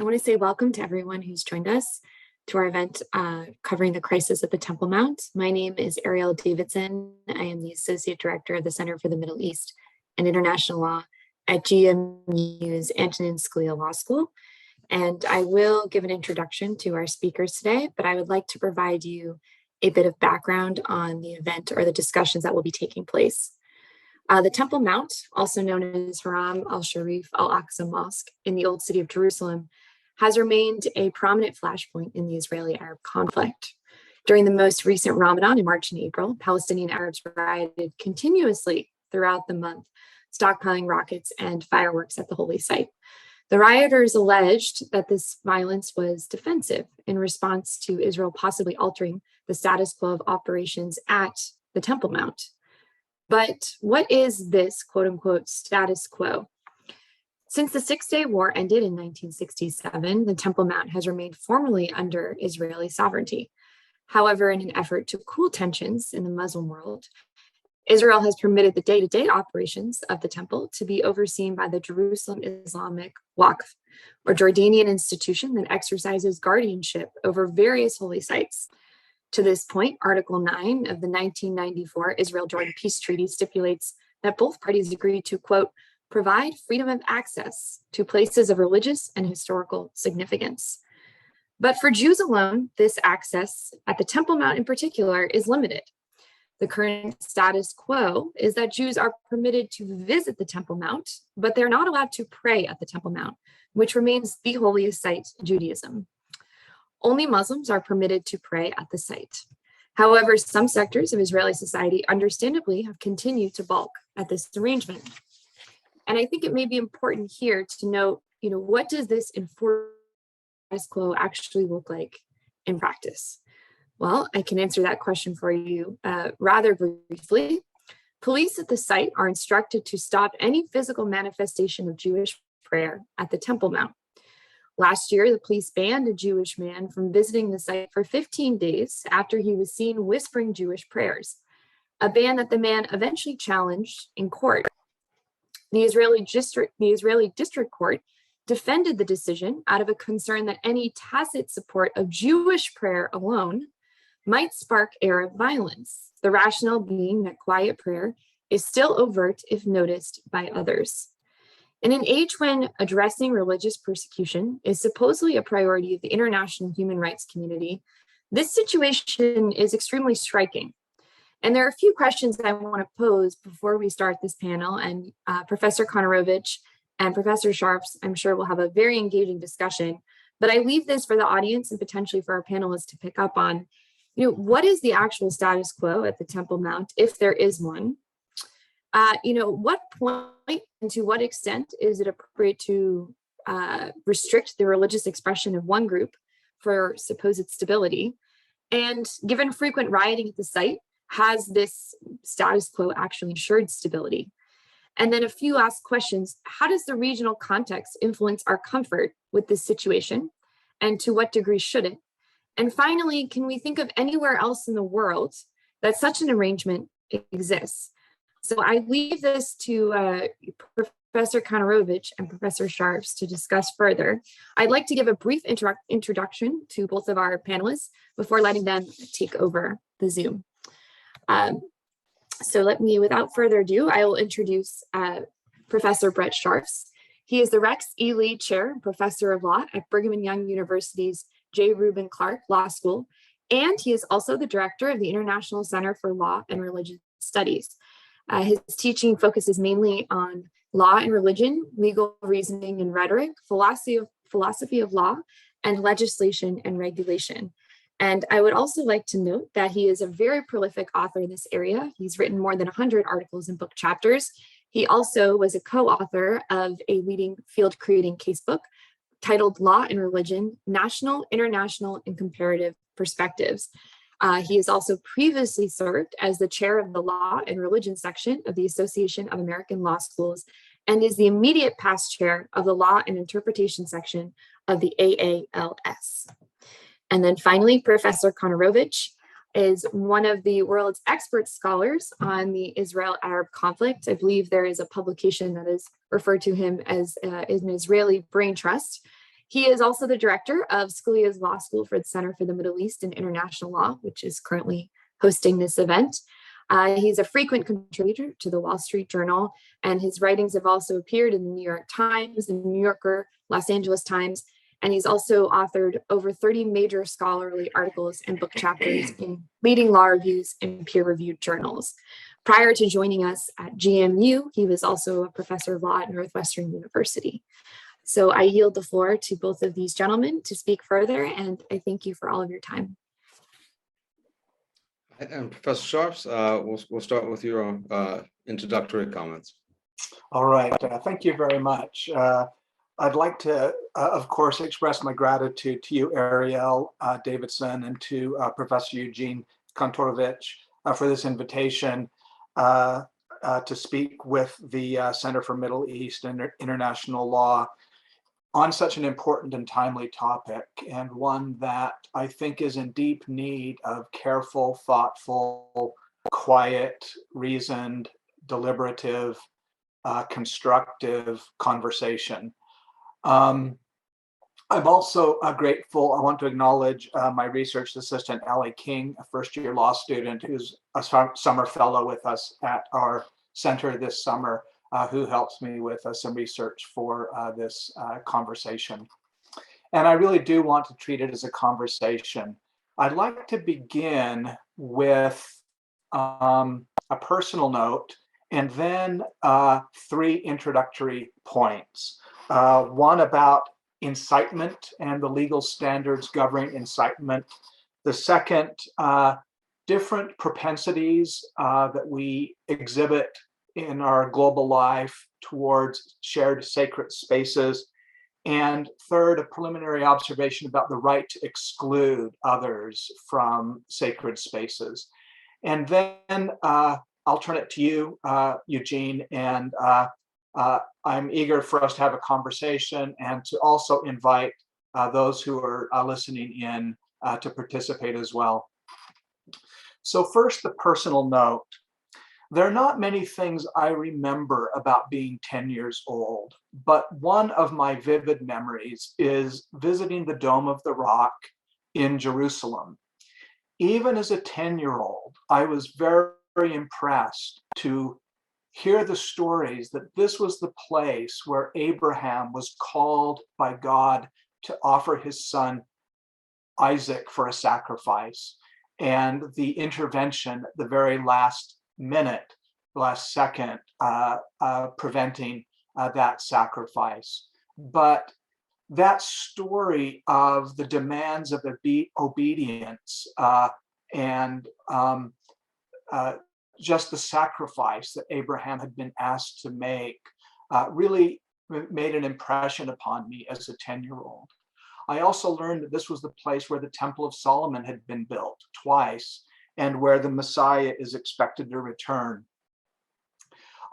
I want to say welcome to everyone who's joined us to our event covering the crisis at the Temple Mount. My name is Ariel Davidson. I am the Associate Director of the Center for the Middle East and International Law at GMU's Antonin Scalia Law School. And I will give an introduction to our speakers today, but I would like to provide you a bit of background on the event or the discussions that will be taking place. The Temple Mount, also known as Haram al-Sharif al-Aqsa Mosque in the Old City of Jerusalem, has remained a prominent flashpoint in the Israeli-Arab conflict. During the most recent Ramadan in March and April, Palestinian Arabs rioted continuously throughout the month, stockpiling rockets and fireworks at the holy site. The rioters alleged that this violence was defensive in response to Israel possibly altering the status quo of operations at the Temple Mount. But what is this quote unquote status quo? Since the Six-Day War ended in 1967, the Temple Mount has remained formally under Israeli sovereignty. However, in an effort to cool tensions in the Muslim world, Israel has permitted the day-to-day operations of the temple to be overseen by the Jerusalem Islamic Waqf, or Jordanian institution that exercises guardianship over various holy sites. To this point, Article 9 of the 1994 Israel-Jordan Peace Treaty stipulates that both parties agreed to, quote, provide freedom of access to places of religious and historical significance. But for Jews alone, this access at the Temple Mount in particular is limited. The current status quo is that Jews are permitted to visit the Temple Mount, but they're not allowed to pray at the Temple Mount, which remains the holiest site in Judaism. Only Muslims are permitted to pray at the site. However, some sectors of Israeli society understandably have continued to balk at this arrangement. And I think it may be important here to note, what does this enforced status quo actually look like in practice? Well, I can answer that question for you rather briefly. Police at the site are instructed to stop any physical manifestation of Jewish prayer at the Temple Mount. Last year, the police banned a Jewish man from visiting the site for 15 days after he was seen whispering Jewish prayers, a ban that the man eventually challenged in court. The Israeli District Court defended the decision out of a concern that any tacit support of Jewish prayer alone might spark Arab violence, the rationale being that quiet prayer is still overt if noticed by others. In an age when addressing religious persecution is supposedly a priority of the international human rights community, this situation is extremely striking. And there are a few questions I want to pose before we start this panel, and Professor Konorovich and Professor Sharps, I'm sure will have a very engaging discussion, but I leave this for the audience and potentially for our panelists to pick up on. What is the actual status quo at the Temple Mount, if there is one? What point and to what extent is it appropriate to restrict the religious expression of one group for supposed stability? And given frequent rioting at the site, has this status quo actually ensured stability? And then a few last questions. How does the regional context influence our comfort with this situation? And to what degree should it? And finally, can we think of anywhere else in the world that such an arrangement exists? So I leave this to Professor Konorovich and Professor Sharps to discuss further. I'd like to give a brief introduction to both of our panelists before letting them take over the Zoom. Without further ado, I will introduce Professor Brett Sharps. He is the Rex E. Lee Chair and Professor of Law at Brigham and Young University's J. Reuben Clark Law School, and he is also the Director of the International Center for Law and Religious Studies. His teaching focuses mainly on law and religion, legal reasoning and rhetoric, philosophy of law, and legislation and regulation. And I would also like to note that he is a very prolific author in this area. He's written more than 100 articles and book chapters. He also was a co-author of a leading field-creating casebook titled Law and Religion, National, International, and Comparative Perspectives. He has also previously served as the chair of the Law and Religion section of the Association of American Law Schools and is the immediate past chair of the Law and Interpretation section of the AALS. And then finally, Professor Konorovich is one of the world's expert scholars on the Israel-Arab conflict. I believe there is a publication that is referred to him as an Israeli brain trust. He is also the director of Scalia's Law School for the Center for the Middle East and International Law, which is currently hosting this event. He's a frequent contributor to the Wall Street Journal, and his writings have also appeared in the New York Times, the New Yorker, Los Angeles Times, and he's also authored over 30 major scholarly articles and book chapters in leading law reviews and peer-reviewed journals. Prior to joining us at GMU, he was also a professor of law at Northwestern University. So I yield the floor to both of these gentlemen to speak further, and I thank you for all of your time. And Professor Sharps, we'll start with your introductory comments. All right, thank you very much. I'd like to, of course, express my gratitude to you, Ariel Davidson, and to Professor Eugene Kantorovich for this invitation to speak with the Center for Middle East and International Law on such an important and timely topic, and one that I think is in deep need of careful, thoughtful, quiet, reasoned, deliberative, constructive conversation. I'm also grateful. I want to acknowledge my research assistant, Allie King, a first-year law student who's a summer fellow with us at our center this summer, who helps me with some research for this conversation. And I really do want to treat it as a conversation. I'd like to begin with a personal note and then 3 introductory points. One about incitement and the legal standards governing incitement. The second, different propensities that we exhibit in our global life towards shared sacred spaces. And third, a preliminary observation about the right to exclude others from sacred spaces. And then I'll turn it to you, Eugene, and I'm eager for us to have a conversation and to also invite those who are listening in to participate as well. So first, the personal note. There are not many things I remember about being 10 years old, but one of my vivid memories is visiting the Dome of the Rock in Jerusalem. Even as a 10-year-old, I was very, very impressed to hear the stories that this was the place where Abraham was called by God to offer his son Isaac for a sacrifice, and the intervention at the very last minute, last second, preventing that sacrifice. But that story of the demands of obedience and just the sacrifice that Abraham had been asked to make really made an impression upon me as a 10-year-old. I also learned that this was the place where the Temple of Solomon had been built twice, and where the Messiah is expected to return.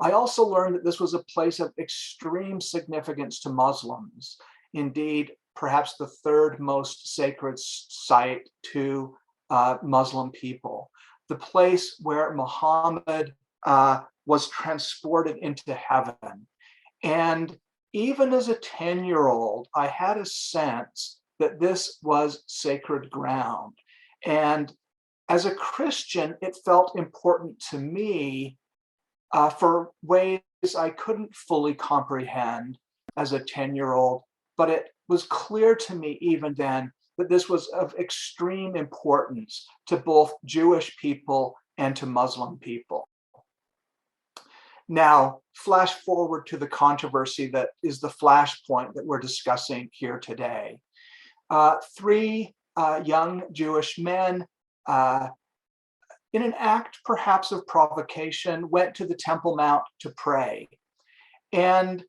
I also learned that this was a place of extreme significance to Muslims. Indeed, perhaps the third most sacred site to Muslim people. The place where Muhammad was transported into heaven. And even as a 10-year-old, I had a sense that this was sacred ground. And as a Christian, it felt important to me for ways I couldn't fully comprehend as a 10-year-old, but it was clear to me even then that this was of extreme importance to both Jewish people and to Muslim people. Now, flash forward to the controversy that is the flashpoint that we're discussing here today. 3 young Jewish men, in an act perhaps of provocation, went to the Temple Mount to pray. And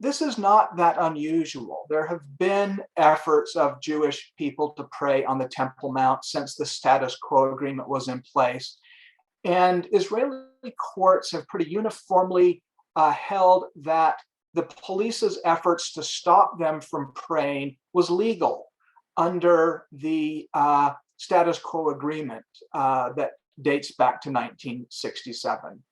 this is not that unusual. There have been efforts of Jewish people to pray on the Temple Mount since the status quo agreement was in place. And Israeli courts have pretty uniformly held that the police's efforts to stop them from praying was legal under the status quo agreement that dates back to 1967.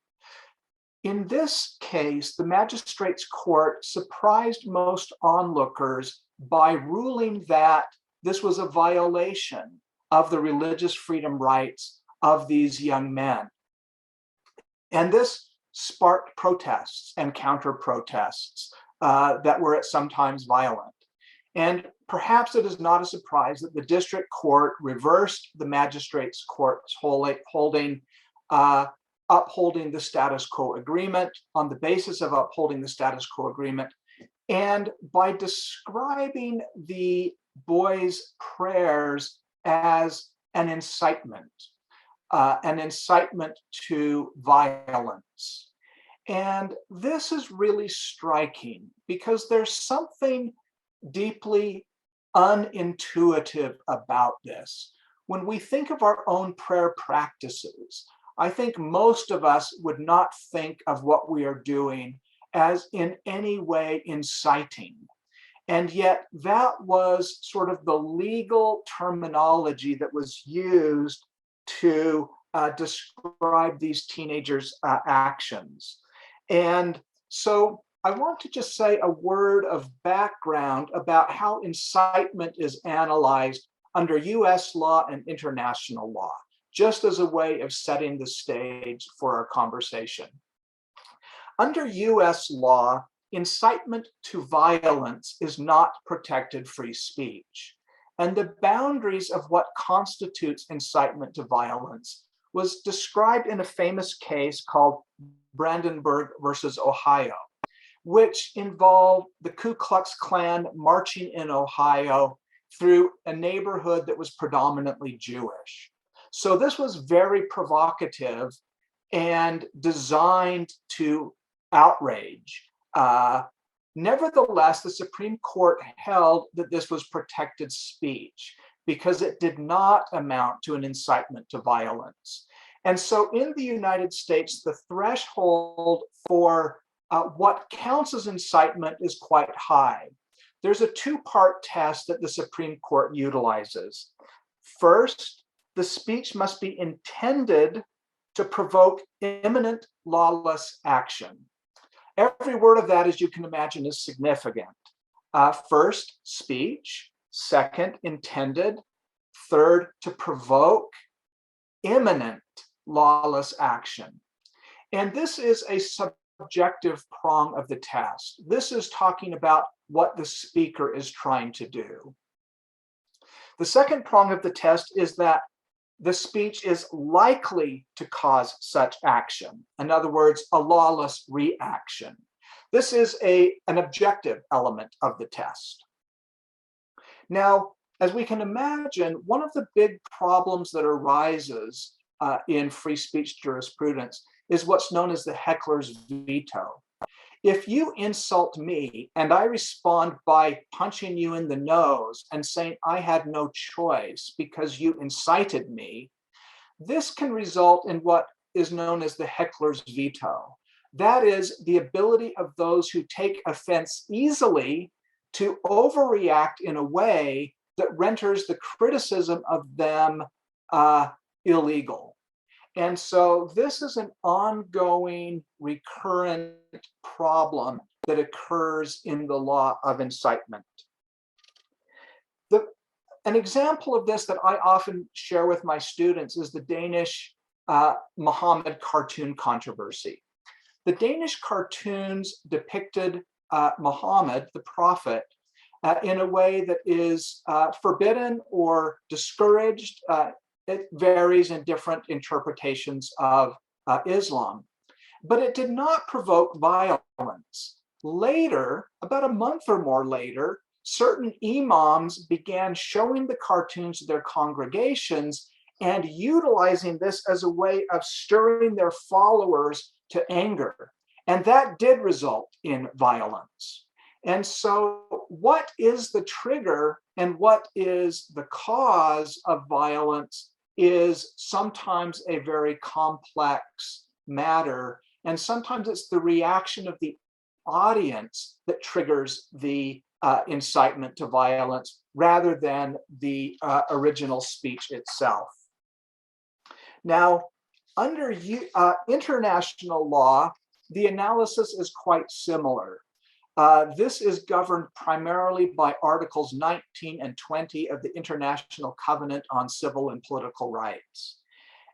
In this case, the magistrate's court surprised most onlookers by ruling that this was a violation of the religious freedom rights of these young men. And this sparked protests and counter-protests that were at sometimes violent. And perhaps it is not a surprise that the district court reversed the magistrate's court's holding, upholding the status quo agreement on the basis of upholding the status quo agreement. And by describing the boys' prayers as an incitement to violence. And this is really striking because there's something deeply unintuitive about this. When we think of our own prayer practices, I think most of us would not think of what we are doing as in any way inciting. And yet that was sort of the legal terminology that was used to describe these teenagers' actions. And so I want to just say a word of background about how incitement is analyzed under US law and international law, just as a way of setting the stage for our conversation. Under US law, incitement to violence is not protected free speech. And the boundaries of what constitutes incitement to violence was described in a famous case called Brandenburg versus Ohio, which involved the Ku Klux Klan marching in Ohio through a neighborhood that was predominantly Jewish. So this was very provocative and designed to outrage. Nevertheless, the Supreme Court held that this was protected speech because it did not amount to an incitement to violence. And so in the United States, the threshold for what counts as incitement is quite high. There's a two-part test that the Supreme Court utilizes. First, the speech must be intended to provoke imminent lawless action. Every word of that, as you can imagine, is significant. First, speech. Second, intended. Third, to provoke imminent lawless action. And this is a subjective prong of the test. This is talking about what the speaker is trying to do. The second prong of the test is that the speech is likely to cause such action. In other words, a lawless reaction. This is an objective element of the test. Now, as we can imagine, one of the big problems that arises in free speech jurisprudence is what's known as the heckler's veto. If you insult me and I respond by punching you in the nose and saying I had no choice because you incited me, this can result in what is known as the heckler's veto. That is the ability of those who take offense easily to overreact in a way that renders the criticism of them illegal. And so this is an ongoing, recurrent problem that occurs in the law of incitement. An example of this that I often share with my students is the Danish Muhammad cartoon controversy. The Danish cartoons depicted Muhammad, the prophet, in a way that is forbidden or discouraged. It varies in different interpretations of Islam, but it did not provoke violence. Later, about a month or more later, certain imams began showing the cartoons to their congregations and utilizing this as a way of stirring their followers to anger. And that did result in violence. And so what is the trigger and what is the cause of violence is sometimes a very complex matter. And sometimes it's the reaction of the audience that triggers the incitement to violence rather than the original speech itself. Now, under international law, the analysis is quite similar. This is governed primarily by Articles 19 and 20 of the International Covenant on Civil and Political Rights.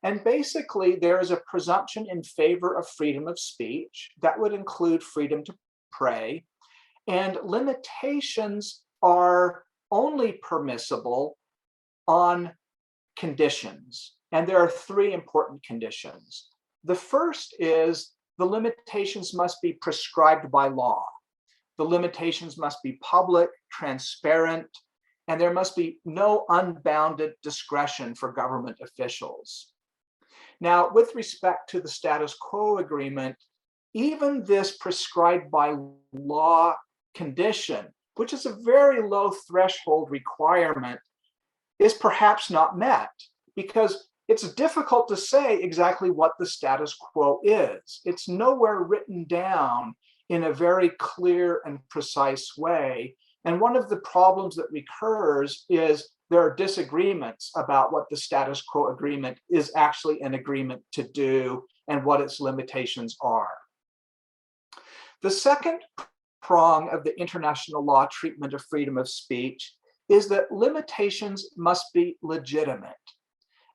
And basically, there is a presumption in favor of freedom of speech that would include freedom to pray, and limitations are only permissible on conditions. And there are three important conditions. The first is the limitations must be prescribed by law. The limitations must be public, transparent, and there must be no unbounded discretion for government officials. Now, with respect to the status quo agreement, even this prescribed by law condition, which is a very low threshold requirement, is perhaps not met because it's difficult to say exactly what the status quo is. It's nowhere written down in a very clear and precise way. And one of the problems that recurs is there are disagreements about what the status quo agreement is actually an agreement to do and what its limitations are. The second prong of the international law treatment of freedom of speech is that limitations must be legitimate.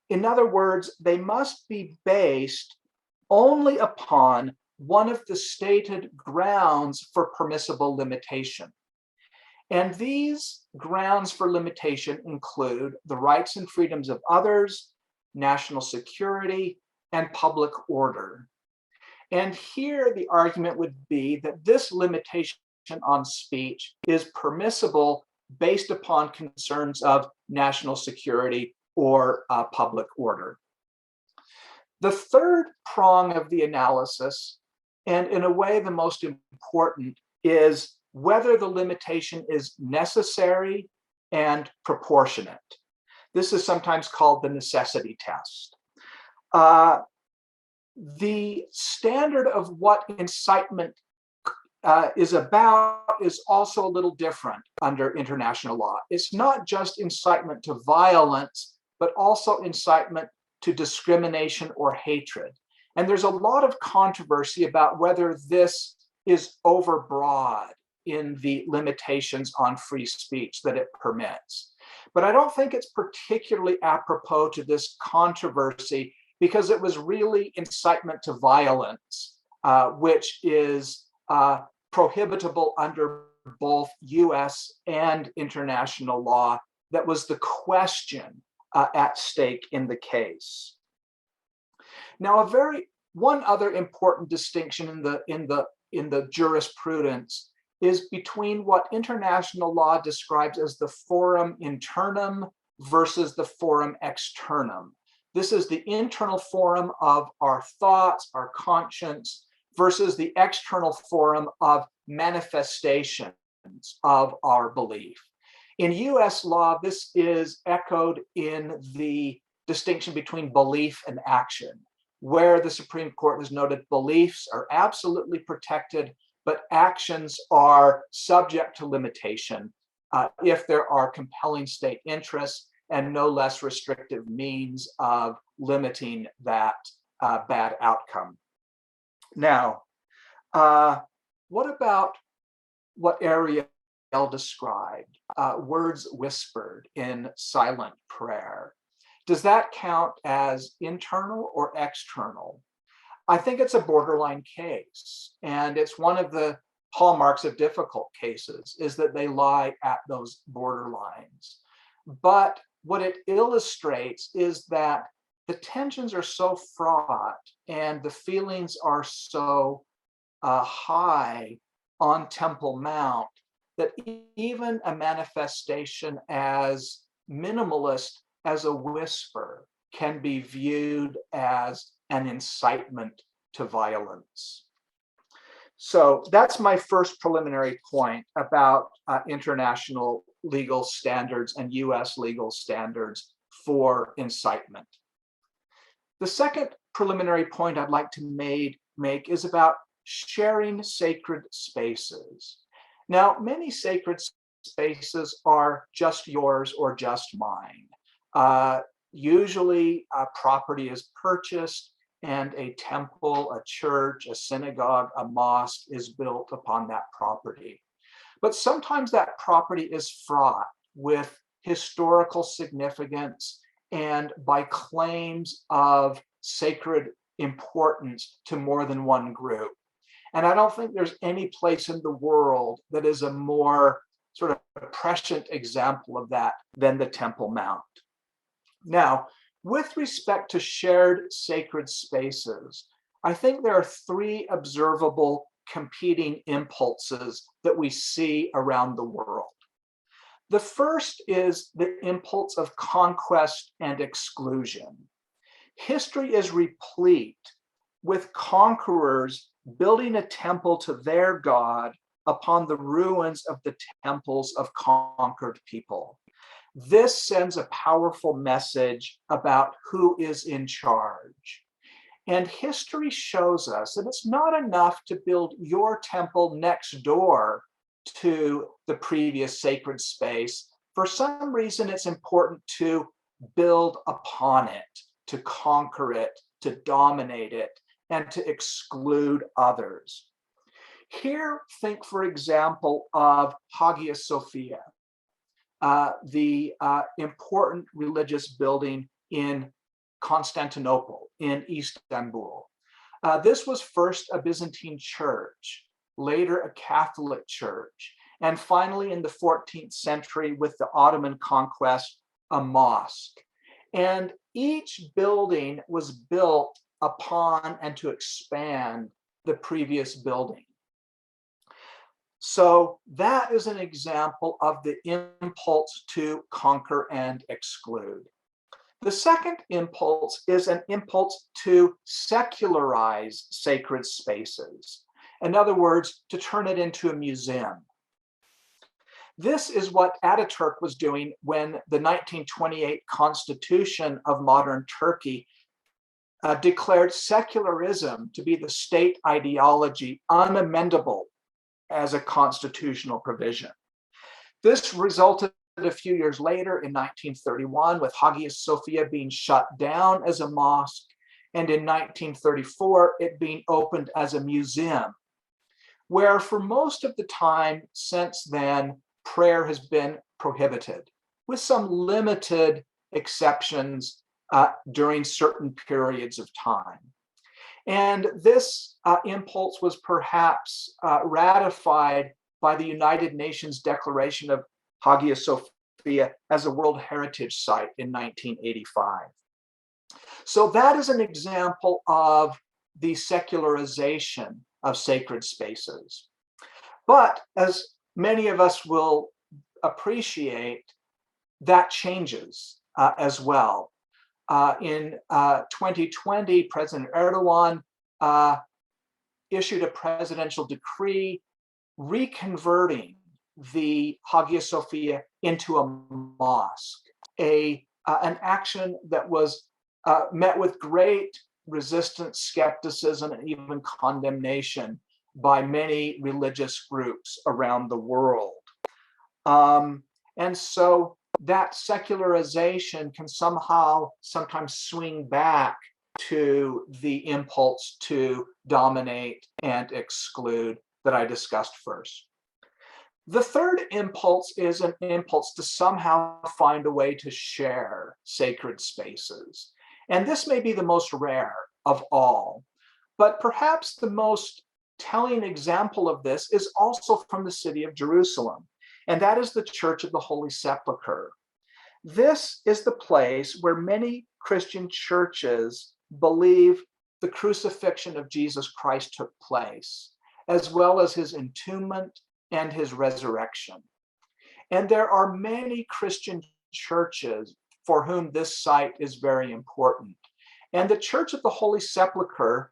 In other words, they must be based only upon one of the stated grounds for permissible limitation. And these grounds for limitation include the rights and freedoms of others, national security, and public order. And here the argument would be that this limitation on speech is permissible based upon concerns of national security or public order. The third prong of the analysis, and in a way the most important, is whether the limitation is necessary and proportionate. This is sometimes called the necessity test. The standard of what incitement is about is also a little different under international law. It's not just incitement to violence, but also incitement to discrimination or hatred. And there's a lot of controversy about whether this is overbroad in the limitations on free speech that it permits. But I don't think it's particularly apropos to this controversy because it was really incitement to violence, which is prohibitable under both US and international law. That was the question at stake in the case. Now, one other important distinction in the jurisprudence is between what international law describes as the forum internum versus the forum externum. This is the internal forum of our thoughts, our conscience, versus the external forum of manifestations of our belief. In US law, this is echoed in the distinction between belief and action, where the Supreme Court has noted beliefs are absolutely protected, but actions are subject to limitation if there are compelling state interests and no less restrictive means of limiting that bad outcome. Now, what about what Ariel described, words whispered in silent prayer? Does that count as internal or external? I think it's a borderline case, and it's one of the hallmarks of difficult cases is that they lie at those borderlines. But what it illustrates is that the tensions are so fraught and the feelings are so high on Temple Mount that even a manifestation as minimalist as a whisper can be viewed as an incitement to violence. So that's my first preliminary point about international legal standards and US legal standards for incitement. The second preliminary point I'd like to make is about sharing sacred spaces. Now, many sacred spaces are just yours or just mine. Usually property is purchased and a temple, a church, a synagogue, a mosque is built upon that property. But sometimes that property is fraught with historical significance and by claims of sacred importance to more than one group. And I don't think there's any place in the world that is a more sort of prescient example of that than the Temple Mount. Now, with respect to shared sacred spaces, I think there are three observable competing impulses that we see around the world. The first is the impulse of conquest and exclusion. History is replete with conquerors building a temple to their God upon the ruins of the temples of conquered people. This sends a powerful message about who is in charge. And history shows us that it's not enough to build your temple next door to the previous sacred space. For some reason, it's important to build upon it, to conquer it, to dominate it, and to exclude others. Here, think, for example, of Hagia Sophia, the important religious building in Constantinople, in Istanbul. This was first a Byzantine church, later a Catholic church, and finally in the 14th century with the Ottoman conquest, a mosque. And each building was built upon and to expand the previous building. So that is an example of the impulse to conquer and exclude. The second impulse is an impulse to secularize sacred spaces. In other words, to turn it into a museum. This is what Ataturk was doing when the 1928 Constitution of modern Turkey declared secularism to be the state ideology, unamendable as a constitutional provision. This resulted a few years later in 1931 with Hagia Sophia being shut down as a mosque, and in 1934 it being opened as a museum, where for most of the time since then, prayer has been prohibited, with some limited exceptions during certain periods of time. And this impulse was perhaps ratified by the United Nations Declaration of Hagia Sophia as a World Heritage Site in 1985. So that is an example of the secularization of sacred spaces. But as many of us will appreciate, that changes as well. In 2020, President Erdogan issued a presidential decree reconverting the Hagia Sophia into a mosque, an action that was met with great resistance, skepticism, and even condemnation by many religious groups around the world. And so that secularization can sometimes swing back to the impulse to dominate and exclude that I discussed first. The third impulse is an impulse to somehow find a way to share sacred spaces. And this may be the most rare of all, but perhaps the most telling example of this is also from the city of Jerusalem, and that is the Church of the Holy Sepulchre. This is the place where many Christian churches believe the crucifixion of Jesus Christ took place, as well as his entombment and his resurrection. And there are many Christian churches for whom this site is very important. And the Church of the Holy Sepulchre,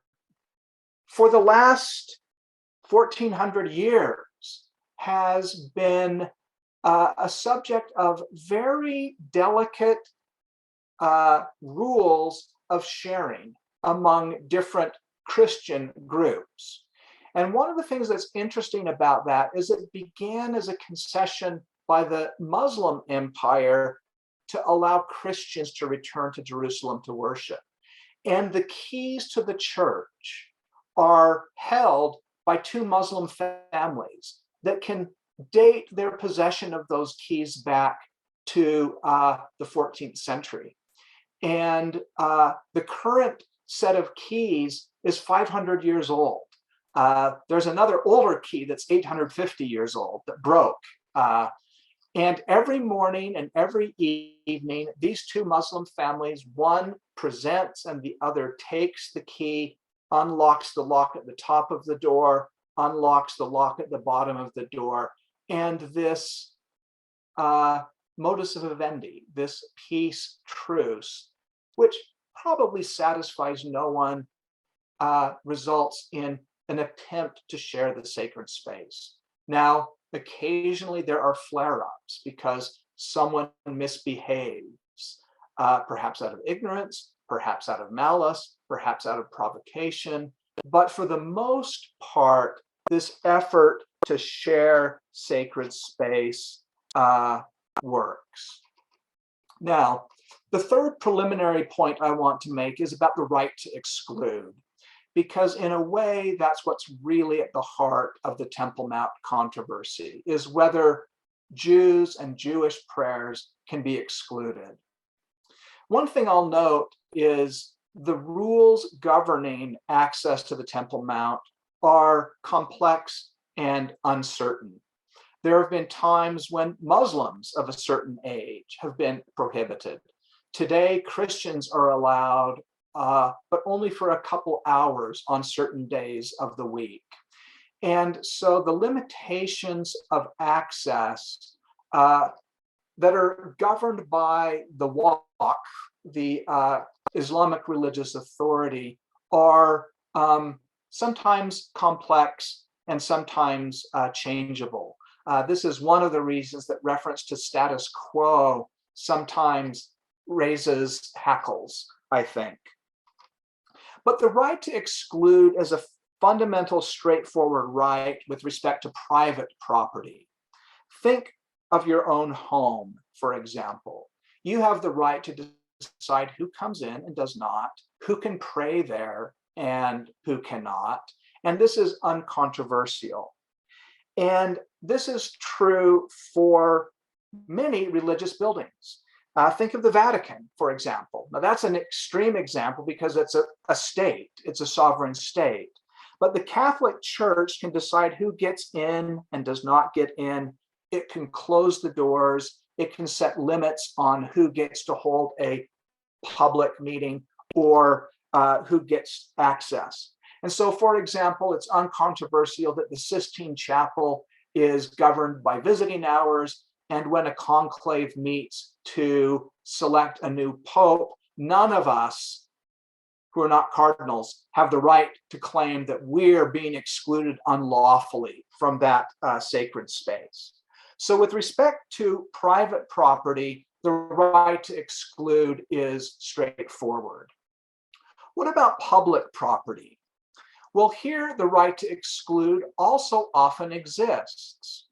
for the last 1400 years, has been a subject of very delicate rules of sharing among different Christian groups. And one of the things that's interesting about that is it began as a concession by the Muslim empire to allow Christians to return to Jerusalem to worship. And the keys to the church are held by two Muslim families that can date their possession of those keys back to the 14th century. And the current set of keys is 500 years old. There's another older key that's 850 years old that broke. And every morning and every evening, these two Muslim families, one presents and the other takes the key, unlocks the lock at the top of the door, unlocks the lock at the bottom of the door. And this modus vivendi, this peace truce, which probably satisfies no one, results in an attempt to share the sacred space. Now, occasionally there are flare-ups because someone misbehaves, perhaps out of ignorance, perhaps out of malice, perhaps out of provocation. But for the most part, this effort to share sacred space works. Now, the third preliminary point I want to make is about the right to exclude, because in a way, that's what's really at the heart of the Temple Mount controversy, is whether Jews and Jewish prayers can be excluded. One thing I'll note is the rules governing access to the Temple Mount are complex and uncertain. There have been times when Muslims of a certain age have been prohibited. Today, Christians are allowed, but only for a couple hours on certain days of the week. And so the limitations of access that are governed by the Waqf, the Islamic religious authority, are sometimes complex and sometimes changeable. This is one of the reasons that reference to status quo sometimes raises hackles, I think. But the right to exclude is a fundamental, straightforward right with respect to private property. Think of your own home, for example. You have the right to decide who comes in and does not, who can pray there and who cannot. And this is uncontroversial. And this is true for many religious buildings. Think of the Vatican, for example. Now, that's an extreme example because it's a state, it's a sovereign state. But the Catholic Church can decide who gets in and does not get in. It can close the doors. It can set limits on who gets to hold a public meeting or who gets access. And so, for example, it's uncontroversial that the Sistine Chapel is governed by visiting hours. And when a conclave meets to select a new pope, none of us who are not cardinals have the right to claim that we're being excluded unlawfully from that sacred space. So with respect to private property, the right to exclude is straightforward. What about public property? Well, here the right to exclude also often exists.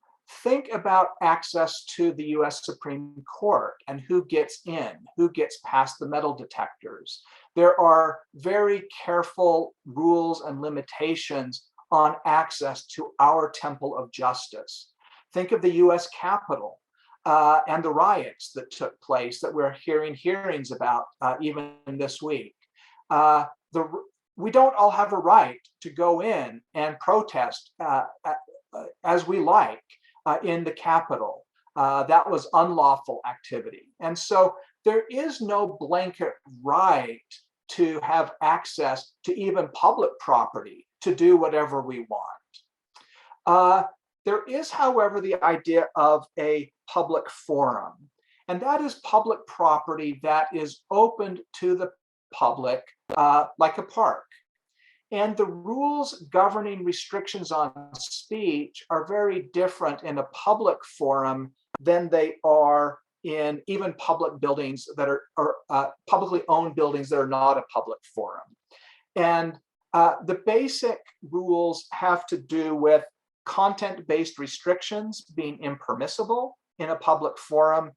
Think about access to the US Supreme Court and who gets in, who gets past the metal detectors. There are very careful rules and limitations on access to our temple of justice. Think of the US Capitol and the riots that took place that we're hearing hearings about even this week. We don't all have a right to go in and protest as we like. In the Capitol. That was unlawful activity. And so there is no blanket right to have access to even public property to do whatever we want. There is, however, the idea of a public forum, and that is public property that is opened to the public like a park. And the rules governing restrictions on speech are very different in a public forum than they are in even public buildings that are publicly owned buildings that are not a public forum. And the basic rules have to do with content-based restrictions being impermissible in a public forum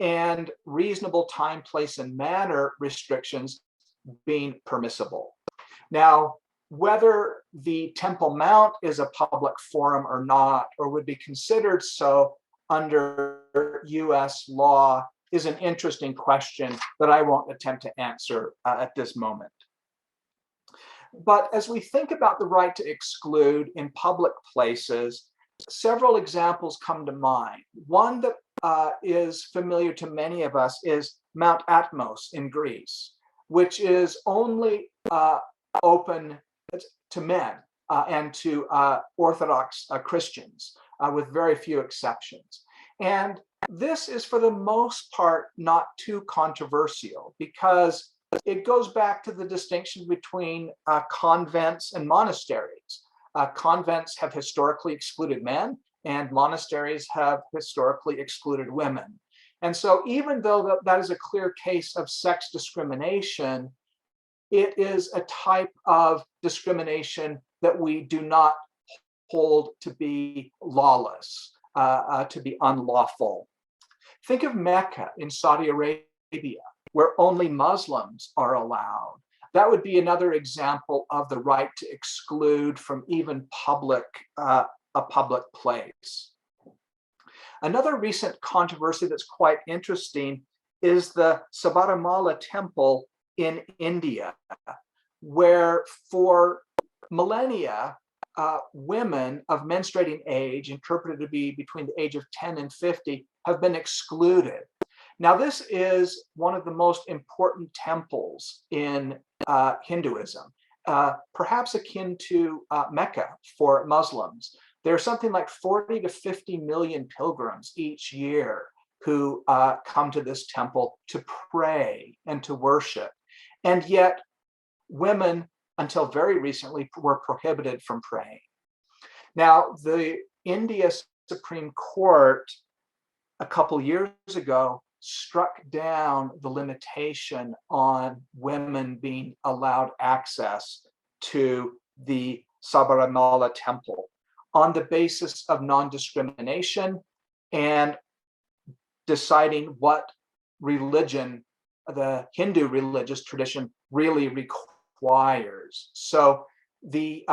and reasonable time, place, and manner restrictions being permissible. Now, whether the Temple Mount is a public forum or not, or would be considered so under US law, is an interesting question that I won't attempt to answer at this moment. But as we think about the right to exclude in public places, several examples come to mind. One that is familiar to many of us is Mount Atmos in Greece, which is only open to men and to Orthodox Christians, with very few exceptions. And this is, for the most part, not too controversial, because it goes back to the distinction between convents and monasteries. Convents have historically excluded men, and monasteries have historically excluded women. And so even though that is a clear case of sex discrimination, it is a type of discrimination that we do not hold to be lawless, to be unlawful. Think of Mecca in Saudi Arabia, where only Muslims are allowed. That would be another example of the right to exclude from even a public place. Another recent controversy that's quite interesting is the Sabarimala temple in India, where for millennia, women of menstruating age, interpreted to be between the age of 10 and 50, have been excluded. Now, this is one of the most important temples in Hinduism, perhaps akin to Mecca for Muslims. There are something like 40 to 50 million pilgrims each year who come to this temple to pray and to worship. And yet, women, until very recently, were prohibited from praying. Now, the India Supreme Court, a couple years ago, struck down the limitation on women being allowed access to the Sabarimala temple on the basis of non-discrimination and deciding what religion the Hindu religious tradition really requires. So the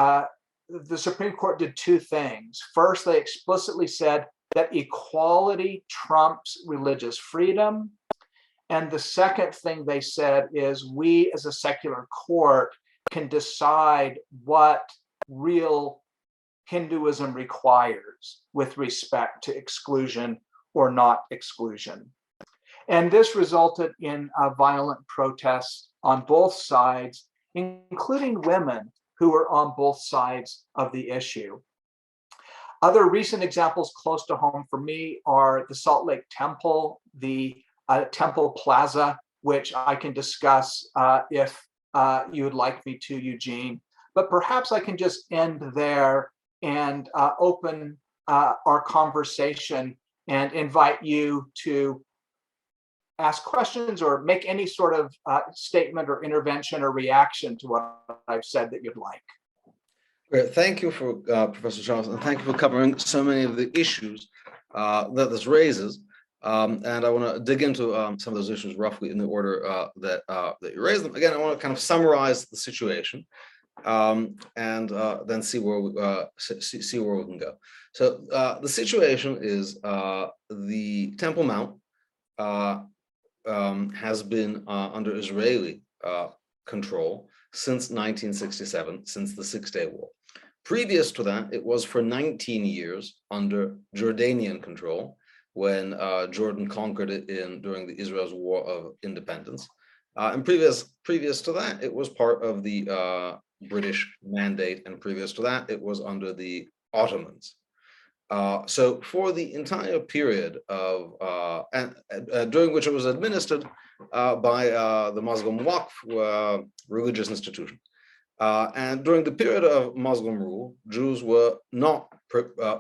Supreme Court did two things. First, they explicitly said that equality trumps religious freedom. And the second thing they said is we as a secular court can decide what real Hinduism requires with respect to exclusion or not exclusion. And this resulted in violent protests on both sides, including women who were on both sides of the issue. Other recent examples close to home for me are the Salt Lake Temple, the Temple Plaza, which I can discuss if you would like me to, Eugene. But perhaps I can just end there and open our conversation and invite you to ask questions or make any sort of statement or intervention or reaction to what I've said that you'd like. Great. Thank you for Professor Charles, and thank you for covering so many of the issues that this raises. And I want to dig into some of those issues roughly in the order that you raised them. Again, I want to kind of summarize the situation and then see where we can go. So the situation is the Temple Mount has been under Israeli control since 1967, since the Six-Day War. Previous to that, it was for 19 years under Jordanian control when Jordan conquered it during the Israel's War of Independence. And previous to that, it was part of the British mandate, and previous to that, it was under the Ottomans. So for the entire period of during which it was administered by the Muslim Waqf religious institution, and during the period of Muslim rule, Jews were not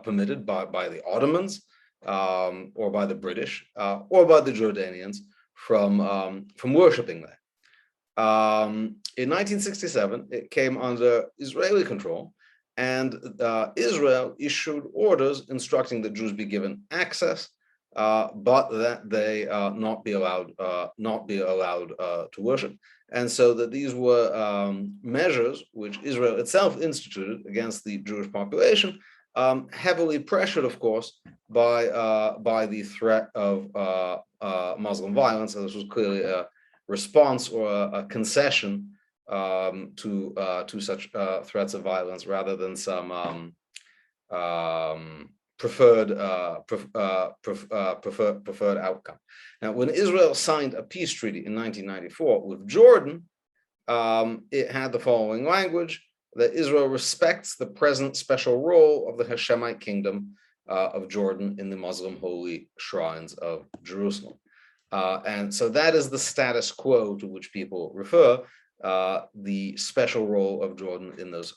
permitted by the Ottomans or by the British or by the Jordanians from worshiping there. In 1967, it came under Israeli control. And Israel issued orders instructing that Jews be given access but that they not be allowed to worship. And so that these were measures which Israel itself instituted against the Jewish population, heavily pressured, of course, by the threat of Muslim violence. So this was clearly a response or a concession to such threats of violence, rather than some preferred outcome. Now, when Israel signed a peace treaty in 1994 with Jordan, it had the following language: that Israel respects the present special role of the Hashemite kingdom of Jordan in the Muslim holy shrines of Jerusalem. And so that is the status quo to which people refer, the special role of Jordan in those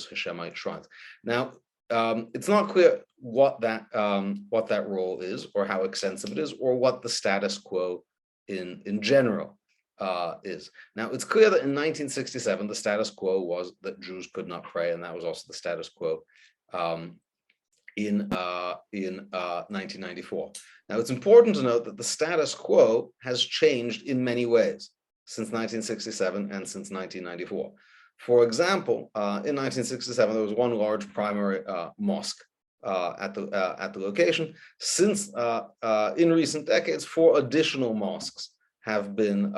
Hashemite shrines. Now, it's not clear what that role is, or how extensive it is, or what the status quo in general is. Now, it's clear that in 1967 the status quo was that Jews could not pray, and that was also the status quo in 1994. Now, it's important to note that the status quo has changed in many ways since 1967 and since 1994. For example, in 1967, there was one large primary mosque at the location. Since in recent decades, 4 additional mosques have been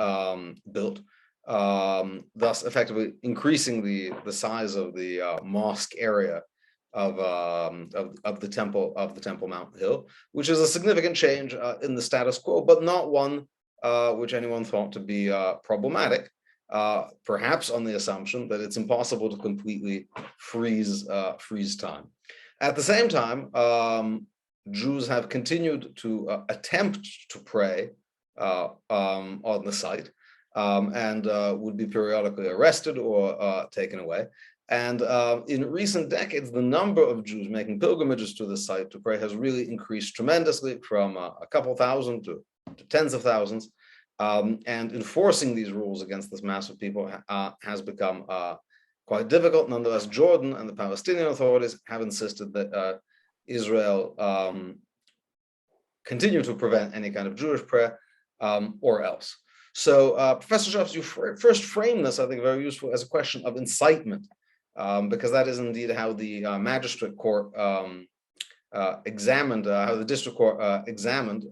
built, thus effectively increasing the size of the mosque area of the Temple Mount Hill, which is a significant change in the status quo, but not one which anyone thought to be problematic. Perhaps on the assumption that it's impossible to completely freeze time. At the same time, Jews have continued to attempt to pray on the site, and would be periodically arrested or taken away. And in recent decades, the number of Jews making pilgrimages to the site to pray has really increased tremendously, from a couple thousand to tens of thousands. And enforcing these rules against this mass of people has become quite difficult. Nonetheless, Jordan and the Palestinian authorities have insisted that Israel continue to prevent any kind of Jewish prayer, or else. So, Professor Schopf, you first framed this, I think, very useful, as a question of incitement, because that is indeed how the magistrate court examined, how the district court examined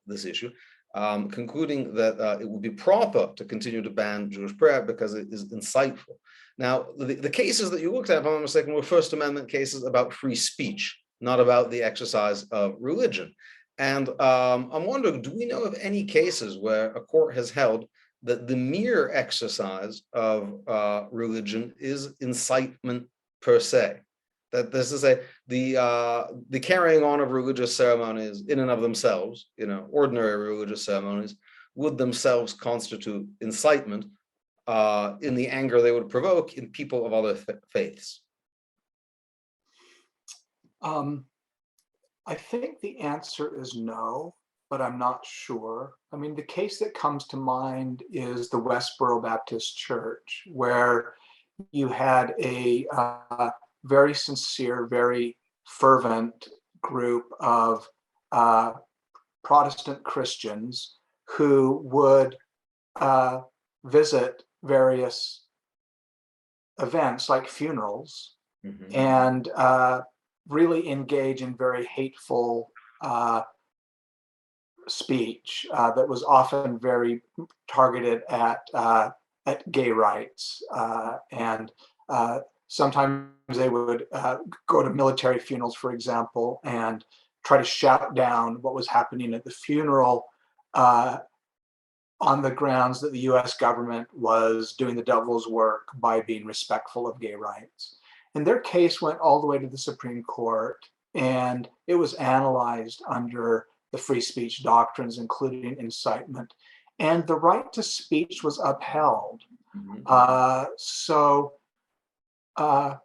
this issue. Concluding that it would be proper to continue to ban Jewish prayer because it is insightful. Now, the cases that you looked at, if I'm not mistaken, were First Amendment cases about free speech, not about the exercise of religion. And I'm wondering, do we know of any cases where a court has held that the mere exercise of religion is incitement per se? That this is the carrying on of religious ceremonies in and of themselves, ordinary religious ceremonies, would themselves constitute incitement in the anger they would provoke in people of other faiths? I think the answer is no, but I'm not sure. I mean, the case that comes to mind is the Westboro Baptist Church, where you had a very sincere, very fervent group of Protestant Christians who would visit various events like funerals, mm-hmm. and really engage in very hateful speech that was often very targeted at gay rights, and sometimes they would go to military funerals, for example, and try to shout down what was happening at the funeral on the grounds that the US government was doing the devil's work by being respectful of gay rights. And their case went all the way to the Supreme Court, and it was analyzed under the free speech doctrines, including incitement. And the right to speech was upheld. Mm-hmm. An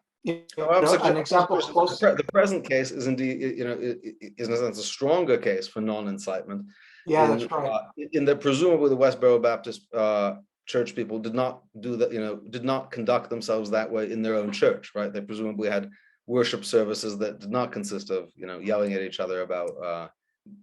example close. The present case is indeed, is in a sense a stronger case for non-incitement. Yeah, that's right. In that presumably the Westboro Baptist church people did not do that, did not conduct themselves that way in their own church, right? They presumably had worship services that did not consist of, yelling at each other about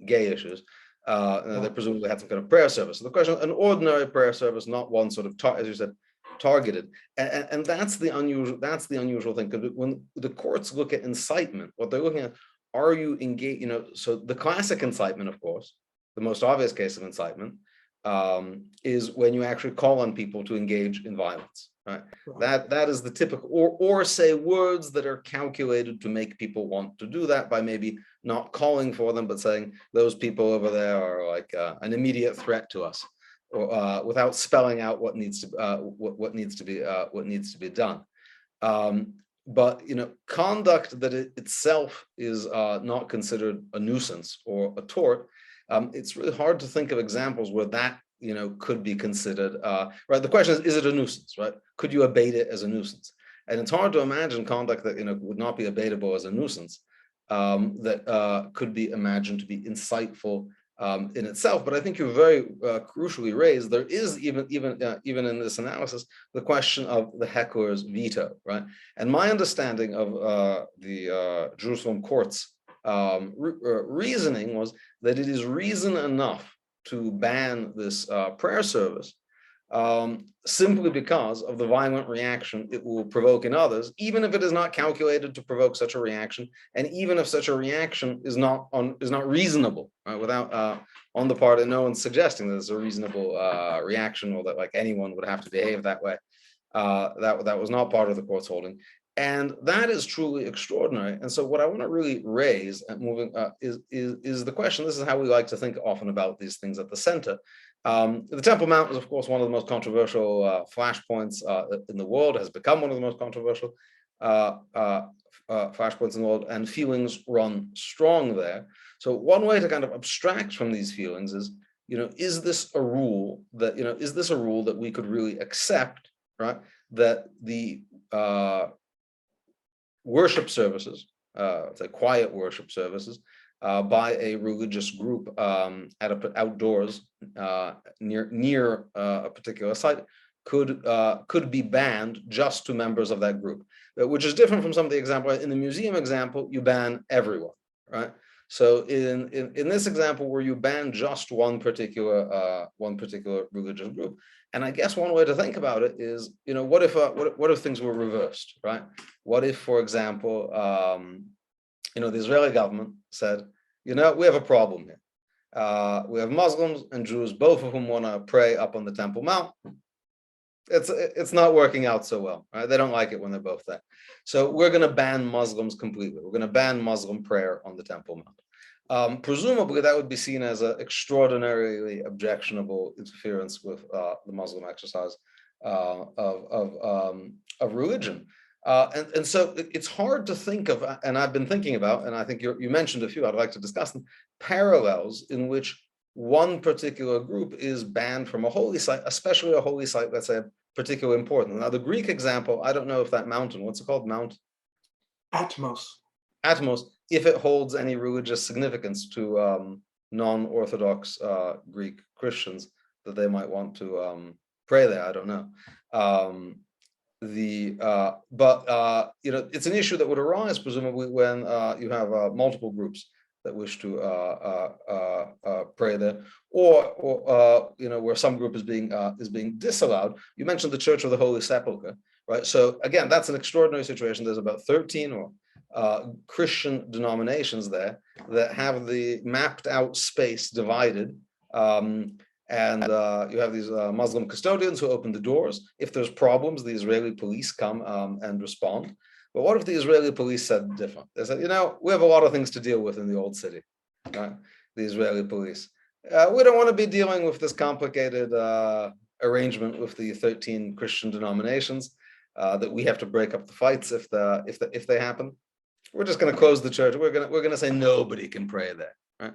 gay issues. They presumably had some kind of prayer service. So the question, an ordinary prayer service, not one sort of, as you said, targeted, and that's the unusual. That's the unusual thing, because when the courts look at incitement, what they're looking at, are you engaged? So the classic incitement, of course, the most obvious case of incitement, is when you actually call on people to engage in violence. Right. That is the typical, or say words that are calculated to make people want to do that by maybe not calling for them, but saying those people over there are like an immediate threat to us, or without spelling out what needs to be done. But conduct that itself is not considered a nuisance or a tort. It's really hard to think of examples where that could be considered, right? The question is it a nuisance, right? Could you abate it as a nuisance? And it's hard to imagine conduct that, would not be abatable as a nuisance, that could be imagined to be insightful in itself. But I think you're very crucially raised. There is even in this analysis, the question of the heckler's veto, right? And my understanding of the Jerusalem courts reasoning was that it is reason enough to ban this prayer service simply because of the violent reaction it will provoke in others, even if it is not calculated to provoke such a reaction, and even if such a reaction is not reasonable, right? Without on the part of no one's suggesting that it's a reasonable reaction, or that like anyone would have to behave that way. That was not part of the court's holding. And that is truly extraordinary. And so what I want to really raise and moving is the question. This is how we like to think often about these things at the center. The Temple Mount is, of course, one of the most controversial flashpoints in the world, has become one of the most controversial flashpoints in the world, and feelings run strong there. So one way to kind of abstract from these feelings is, is this a rule that we could really accept, right? That the worship services, say quiet worship services, by a religious group outdoors near a particular site could be banned just to members of that group, which is different from some of the example. In the museum example, you ban everyone, right? So in this example, where you ban just one particular religious group. And I guess one way to think about it is, what if things were reversed, right? What if, for example, the Israeli government said, we have a problem here. We have Muslims and Jews, both of whom want to pray up on the Temple Mount. It's not working out so well, right? They don't like it when they're both there. So we're going to ban Muslims completely. We're going to ban Muslim prayer on the Temple Mount. Presumably, that would be seen as an extraordinarily objectionable interference with the Muslim exercise of religion. And so it's hard to think of, and I've been thinking about, and I think you mentioned a few, I'd like to discuss them, parallels in which one particular group is banned from a holy site, especially a holy site that's particularly important. Now, the Greek example, I don't know if that mountain, what's it called? Mount? Atmos. Atmos, if it holds any religious significance to non-Orthodox Greek Christians that they might want to pray there, I don't know. It's an issue that would arise presumably when you have multiple groups that wish to pray there, or where some group is being disallowed. You mentioned the Church of the Holy Sepulchre, right? So again, that's an extraordinary situation. There's about 13 or Christian denominations there that have the mapped out space divided. And you have these Muslim custodians who open the doors. If there's problems, the Israeli police come and respond. But what if the Israeli police said different? They said, we have a lot of things to deal with in the old city, right? The Israeli police. We don't want to be dealing with this complicated arrangement with the 13 Christian denominations, that we have to break up the fights if they happen. We're just going to close the church. We're going to say nobody can pray there. Right.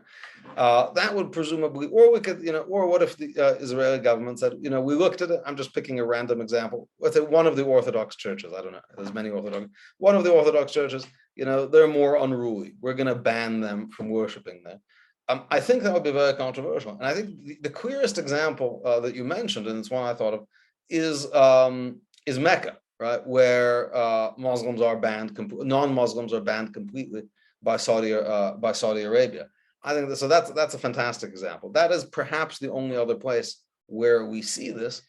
That would presumably, or we could, or what if the Israeli government said, we looked at it. I'm just picking a random example. Let's say one of the Orthodox churches. I don't know. There's many Orthodox. One of the Orthodox churches, they're more unruly. We're going to ban them from worshiping there. I think that would be very controversial. And I think the clearest example that you mentioned, and it's one I thought of, is Mecca, right, where Muslims are banned, non-Muslims are banned completely by Saudi Arabia. I think that, so that's a fantastic example. That is perhaps the only other place where we see this.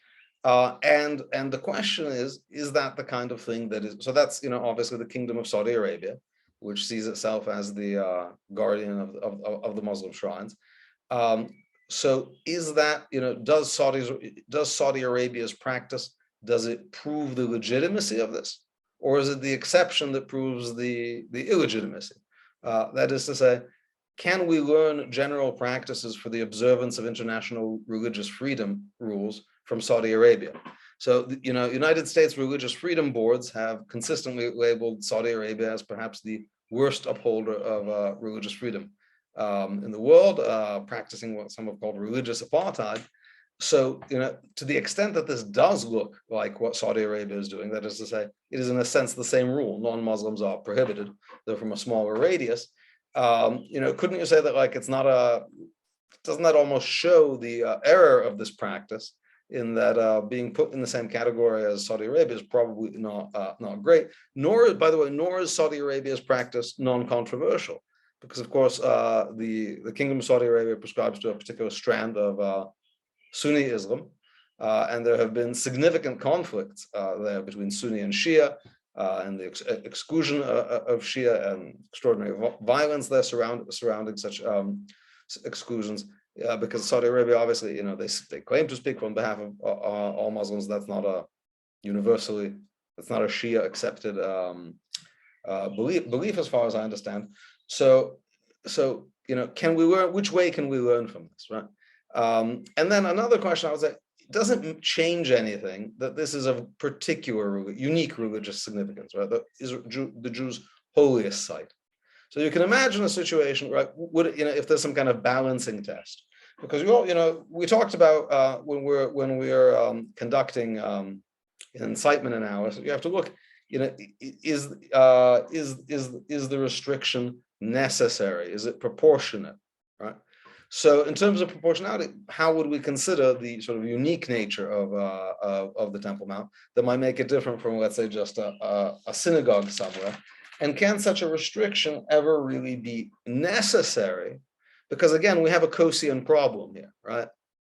And the question is that the kind of thing that is, so that's, obviously the Kingdom of Saudi Arabia, which sees itself as the guardian of the Muslim shrines. So is that, does Saudi Arabia's practice, does it prove the legitimacy of this? Or is it the exception that proves the illegitimacy? That is to say, can we learn general practices for the observance of international religious freedom rules from Saudi Arabia? So, United States religious freedom boards have consistently labeled Saudi Arabia as perhaps the worst upholder of religious freedom in the world, practicing what some have called religious apartheid. So, to the extent that this does look like what Saudi Arabia is doing, that is to say, it is in a sense the same rule. Non-Muslims are prohibited, though from a smaller radius. Couldn't you say that, like, doesn't that almost show the error of this practice, in that being put in the same category as Saudi Arabia is probably not great. Nor, by the way, is Saudi Arabia's practice non-controversial, because of course the Kingdom of Saudi Arabia prescribes to a particular strand of Sunni Islam, and there have been significant conflicts there between Sunni and Shia, and the exclusion of Shia and extraordinary violence there surrounding such exclusions. Because Saudi Arabia, obviously, they claim to speak on behalf of all Muslims. That's not a universally, that's not a Shia accepted belief as far as I understand. So can we learn? Which way can we learn from this, right? And then another question I was like, it doesn't change anything that this is of particular unique religious significance, right? The Jews' holiest site. So you can imagine a situation, right? If there's some kind of balancing test, because we talked about when we're conducting incitement analysis, you have to look, is the restriction necessary? Is it proportionate, right? So in terms of proportionality, how would we consider the sort of unique nature of the Temple Mount that might make it different from, let's say, just a synagogue somewhere? And can such a restriction ever really be necessary? Because again, we have a Kosian problem here, right?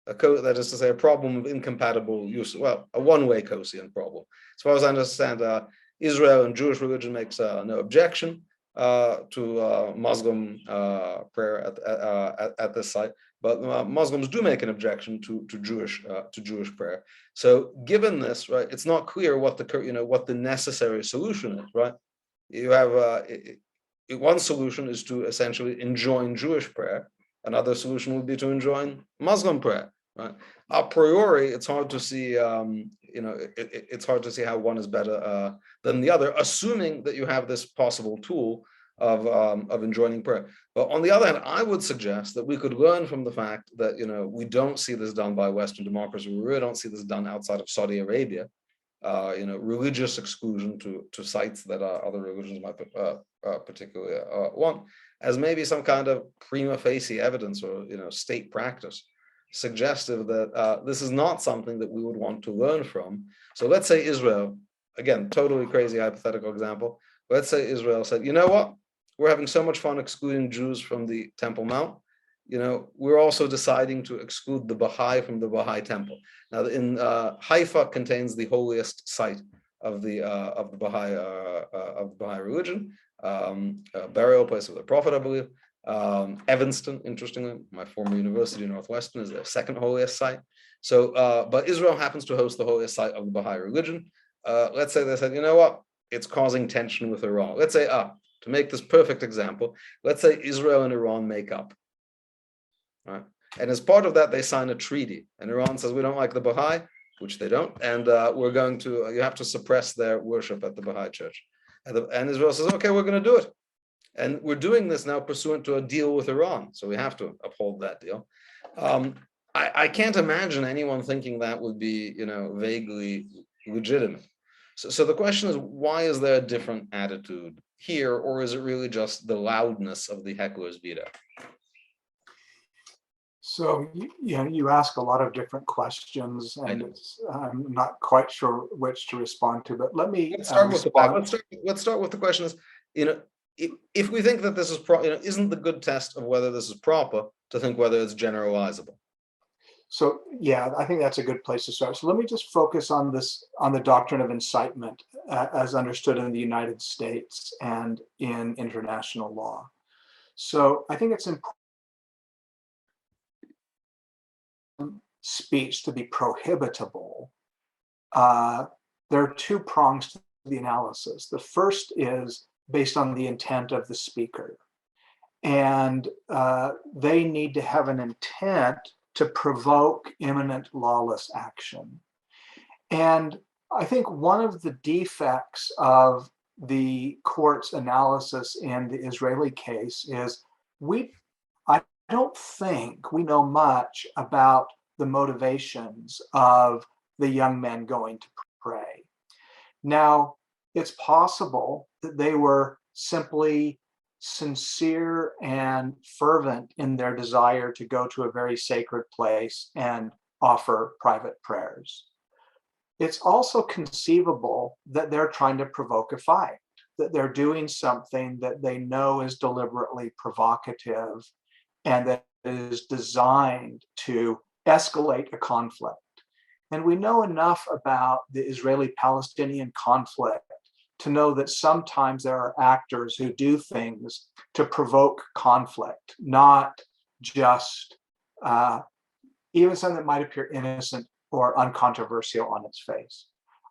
That is to say, a problem of incompatible use. Well, a one-way Kosian problem. As far as I understand, Israel and Jewish religion makes no objection to Muslim prayer at this site, but Muslims do make an objection to Jewish prayer. So, given this, right, it's not clear what the necessary solution is, right? You have one solution is to essentially enjoin Jewish prayer. Another solution would be to enjoin Muslim prayer. Right? A priori, it's hard to see. It's hard to see how one is better than the other, assuming that you have this possible tool of enjoining prayer. But on the other hand, I would suggest that we could learn from the fact that we don't see this done by Western democracy. We really don't see this done outside of Saudi Arabia. Religious exclusion to sites that other religions might particularly want, as maybe some kind of prima facie evidence or state practice suggestive that this is not something that we would want to learn from. So let's say Israel, again, totally crazy hypothetical example. Let's say Israel said, you know what? We're having so much fun excluding Jews from the Temple Mount. We're also deciding to exclude the Baha'i from the Baha'i temple. Now, in Haifa contains the holiest site of the Baha'i religion, burial place of the Prophet, I believe. Evanston, interestingly, my former university, Northwestern, is their second holiest site. So, but Israel happens to host the holiest site of the Baha'i religion. Let's say they said, you know what? It's causing tension with Iran. Let's say, to make this perfect example, let's say Israel and Iran make up. Right. And as part of that, they sign a treaty. And Iran says, we don't like the Baha'i, which they don't. And you have to suppress their worship at the Baha'i church. And Israel says, okay, we're going to do it. And we're doing this now pursuant to a deal with Iran. So we have to uphold that deal. I can't imagine anyone thinking that would be, vaguely legitimate. So the question is, why is there a different attitude here? Or is it really just the loudness of the heckler's veto? So you ask a lot of different questions, and I'm not quite sure which to respond to. But let's start with the question. Is if we think that this is isn't the good test of whether this is proper to think whether it's generalizable? So yeah, I think that's a good place to start. So let me just focus on this, on the doctrine of incitement as understood in the United States and in international law. So I think it's important speech to be prohibitable. There are two prongs to the analysis. The first is based on the intent of the speaker. And they need to have an intent to provoke imminent lawless action. And I think one of the defects of the court's analysis in the Israeli case is I don't think we know much about the motivations of the young men going to pray. Now, it's possible that they were simply sincere and fervent in their desire to go to a very sacred place and offer private prayers. It's also conceivable that they're trying to provoke a fight, that they're doing something that they know is deliberately provocative and that is designed to escalate a conflict. And we know enough about the Israeli-Palestinian conflict to know that sometimes there are actors who do things to provoke conflict, not just even something that might appear innocent or uncontroversial on its face.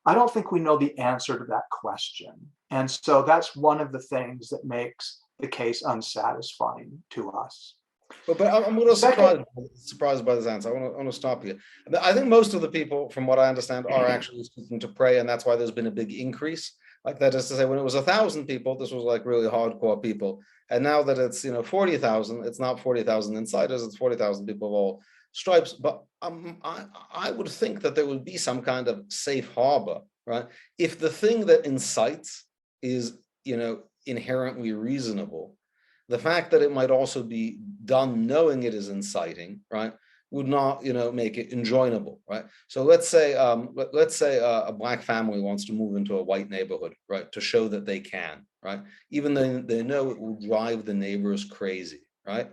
I don't think we know the answer to that question. And so that's one of the things that makes the case unsatisfying to us. But I'm a little surprised by this answer. I want to stop you. I think most of the people, from what I understand, are actually speaking to pray, and that's why there's been a big increase. Like that is to say, when it was 1,000 people, this was like really hardcore people, and now that it's 40,000, it's not 40,000 insiders, it's 40,000 people of all stripes. But I would think that there would be some kind of safe harbor, right? If the thing that incites is inherently reasonable, the fact that it might also be done knowing it is inciting, right, would not, make it enjoinable, right? So let's say a black family wants to move into a white neighborhood, right, to show that they can, right, even though they know it will drive the neighbors crazy, right?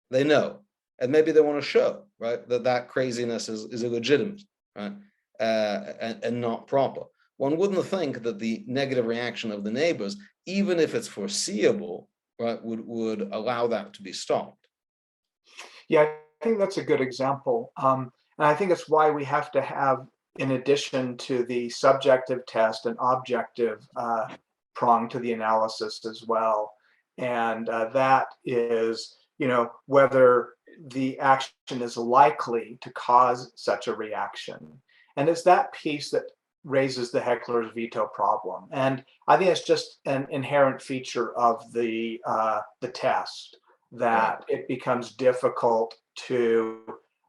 They know, and maybe they want to show, right, that craziness is illegitimate, right, and not proper. One wouldn't think that the negative reaction of the neighbors, even if it's foreseeable, right, would allow that to be stopped. Yeah, I think that's a good example. And I think it's why we have to have, in addition to the subjective test, an objective prong to the analysis as well. And that is, whether the action is likely to cause such a reaction. And it's that piece that raises the heckler's veto problem. And I think it's just an inherent feature of the test that it becomes difficult to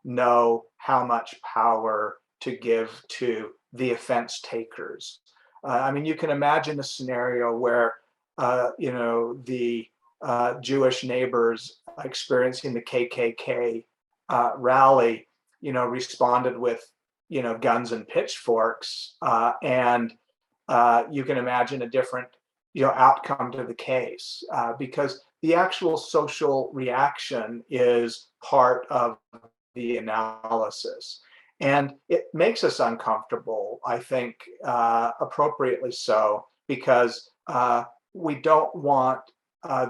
know how much power to give to the offense takers. You can imagine a scenario where the Jewish neighbors experiencing the KKK rally, responded with guns and pitchforks, and you can imagine a different outcome to the case, because the actual social reaction is part of the analysis. And it makes us uncomfortable, I think, appropriately so, because we don't want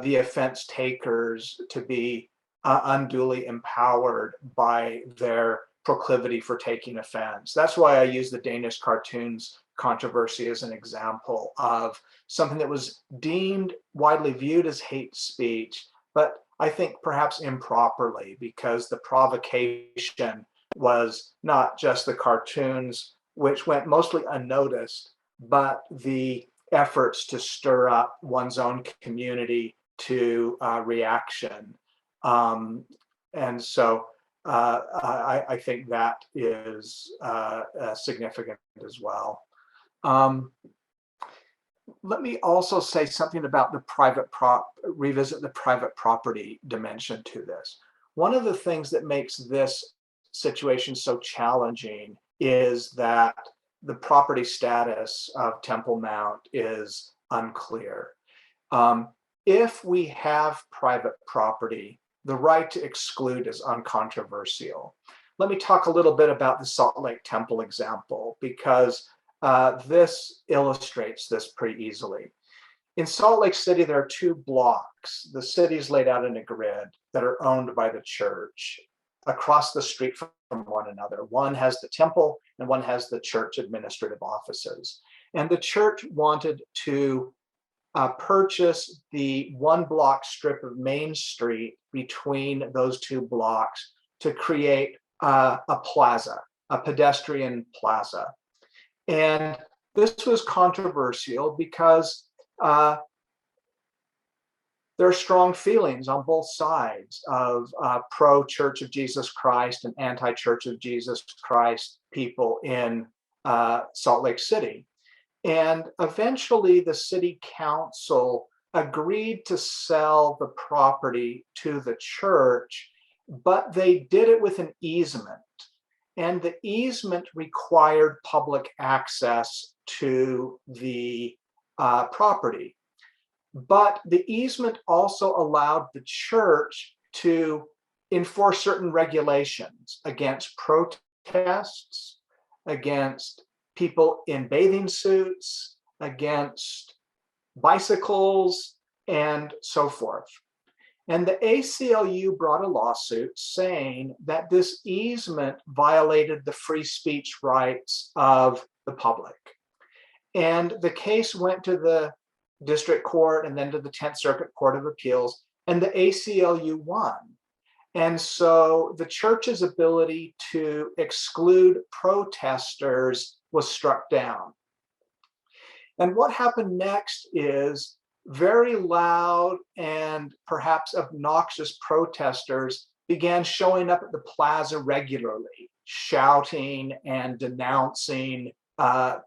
the offense takers to be unduly empowered by their proclivity for taking offense. That's why I use the Danish cartoons controversy as an example of something that was deemed widely viewed as hate speech, but I think perhaps improperly, because the provocation was not just the cartoons, which went mostly unnoticed, but the efforts to stir up one's own community to reaction. And so I think that is significant as well. Let me also say something about the revisit the private property dimension to this. One of the things that makes this situation so challenging is that the property status of Temple Mount is unclear. if we have private property, the right to exclude is uncontroversial. Let me talk a little bit about the Salt Lake Temple example, because this illustrates this pretty easily. In Salt Lake City, there are two blocks. The city is laid out in a grid that are owned by the church across the street from one another. One has the temple and one has the church administrative offices. And the church wanted to purchase the one block strip of Main Street between those two blocks to create a plaza, a pedestrian plaza. And this was controversial because there are strong feelings on both sides of pro-Church of Jesus Christ and anti-Church of Jesus Christ people in Salt Lake City. And eventually the city council agreed to sell the property to the church, but they did it with an easement. And the easement required public access to the property. But the easement also allowed the church to enforce certain regulations against protests, against people in bathing suits, against bicycles, and so forth. And the ACLU brought a lawsuit saying that this easement violated the free speech rights of the public. And the case went to the district court and then to the 10th Circuit Court of Appeals, and the ACLU won. And so the church's ability to exclude protesters was struck down. And what happened next is very loud and perhaps obnoxious protesters began showing up at the plaza regularly, shouting and denouncing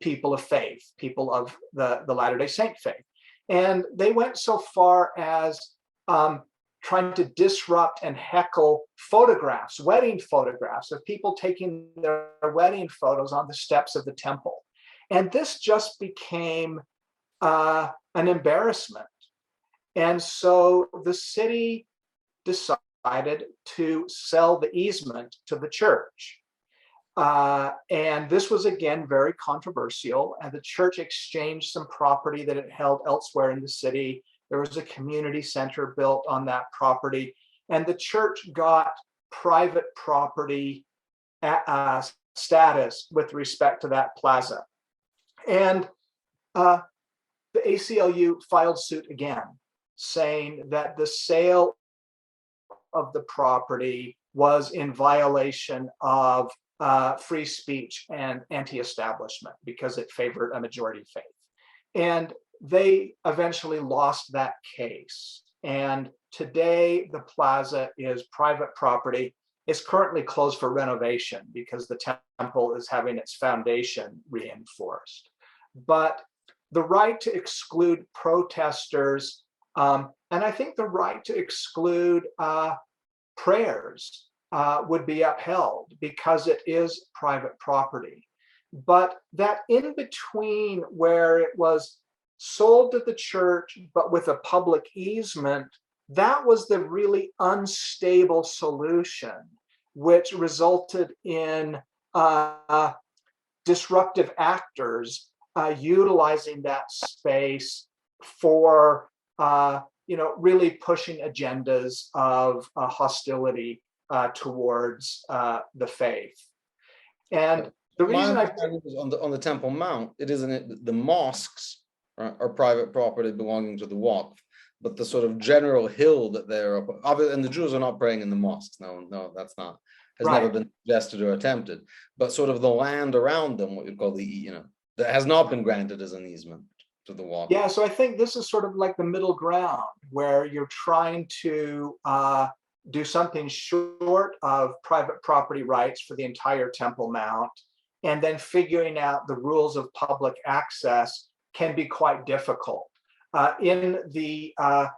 people of faith, people of the Latter-day Saint faith. And they went so far as trying to disrupt and heckle photographs, wedding photographs of people taking their wedding photos on the steps of the temple. And this just became an embarrassment. And so the city decided to sell the easement to the church. And this was, again, very controversial. And the church exchanged some property that it held elsewhere in the city. There was a community center built on that property. And the church got private property status with respect to that plaza. And the ACLU filed suit again, saying that the sale of the property was in violation of free speech and anti-establishment because it favored a majority faith. And they eventually lost that case. And today the plaza is private property. It's currently closed for renovation because the temple is having its foundation reinforced. But the right to exclude protesters, and I think the right to exclude prayers would be upheld because it is private property. But that in between where it was sold to the church, but with a public easement, that was the really unstable solution, which resulted in disruptive actors utilizing that space for really pushing agendas of hostility towards the faith. And the reason on the Temple Mount, it isn't the mosques are private property belonging to the Waqf, but the sort of general hill that they're up, and the Jews are not praying in the mosques. No, that's not, has never been suggested or attempted. But sort of the land around them, what you'd call that has not been granted as an easement to the Waqf. Yeah, so I think this is sort of like the middle ground where you're trying to do something short of private property rights for the entire Temple Mount, and then figuring out the rules of public access can be quite difficult. In the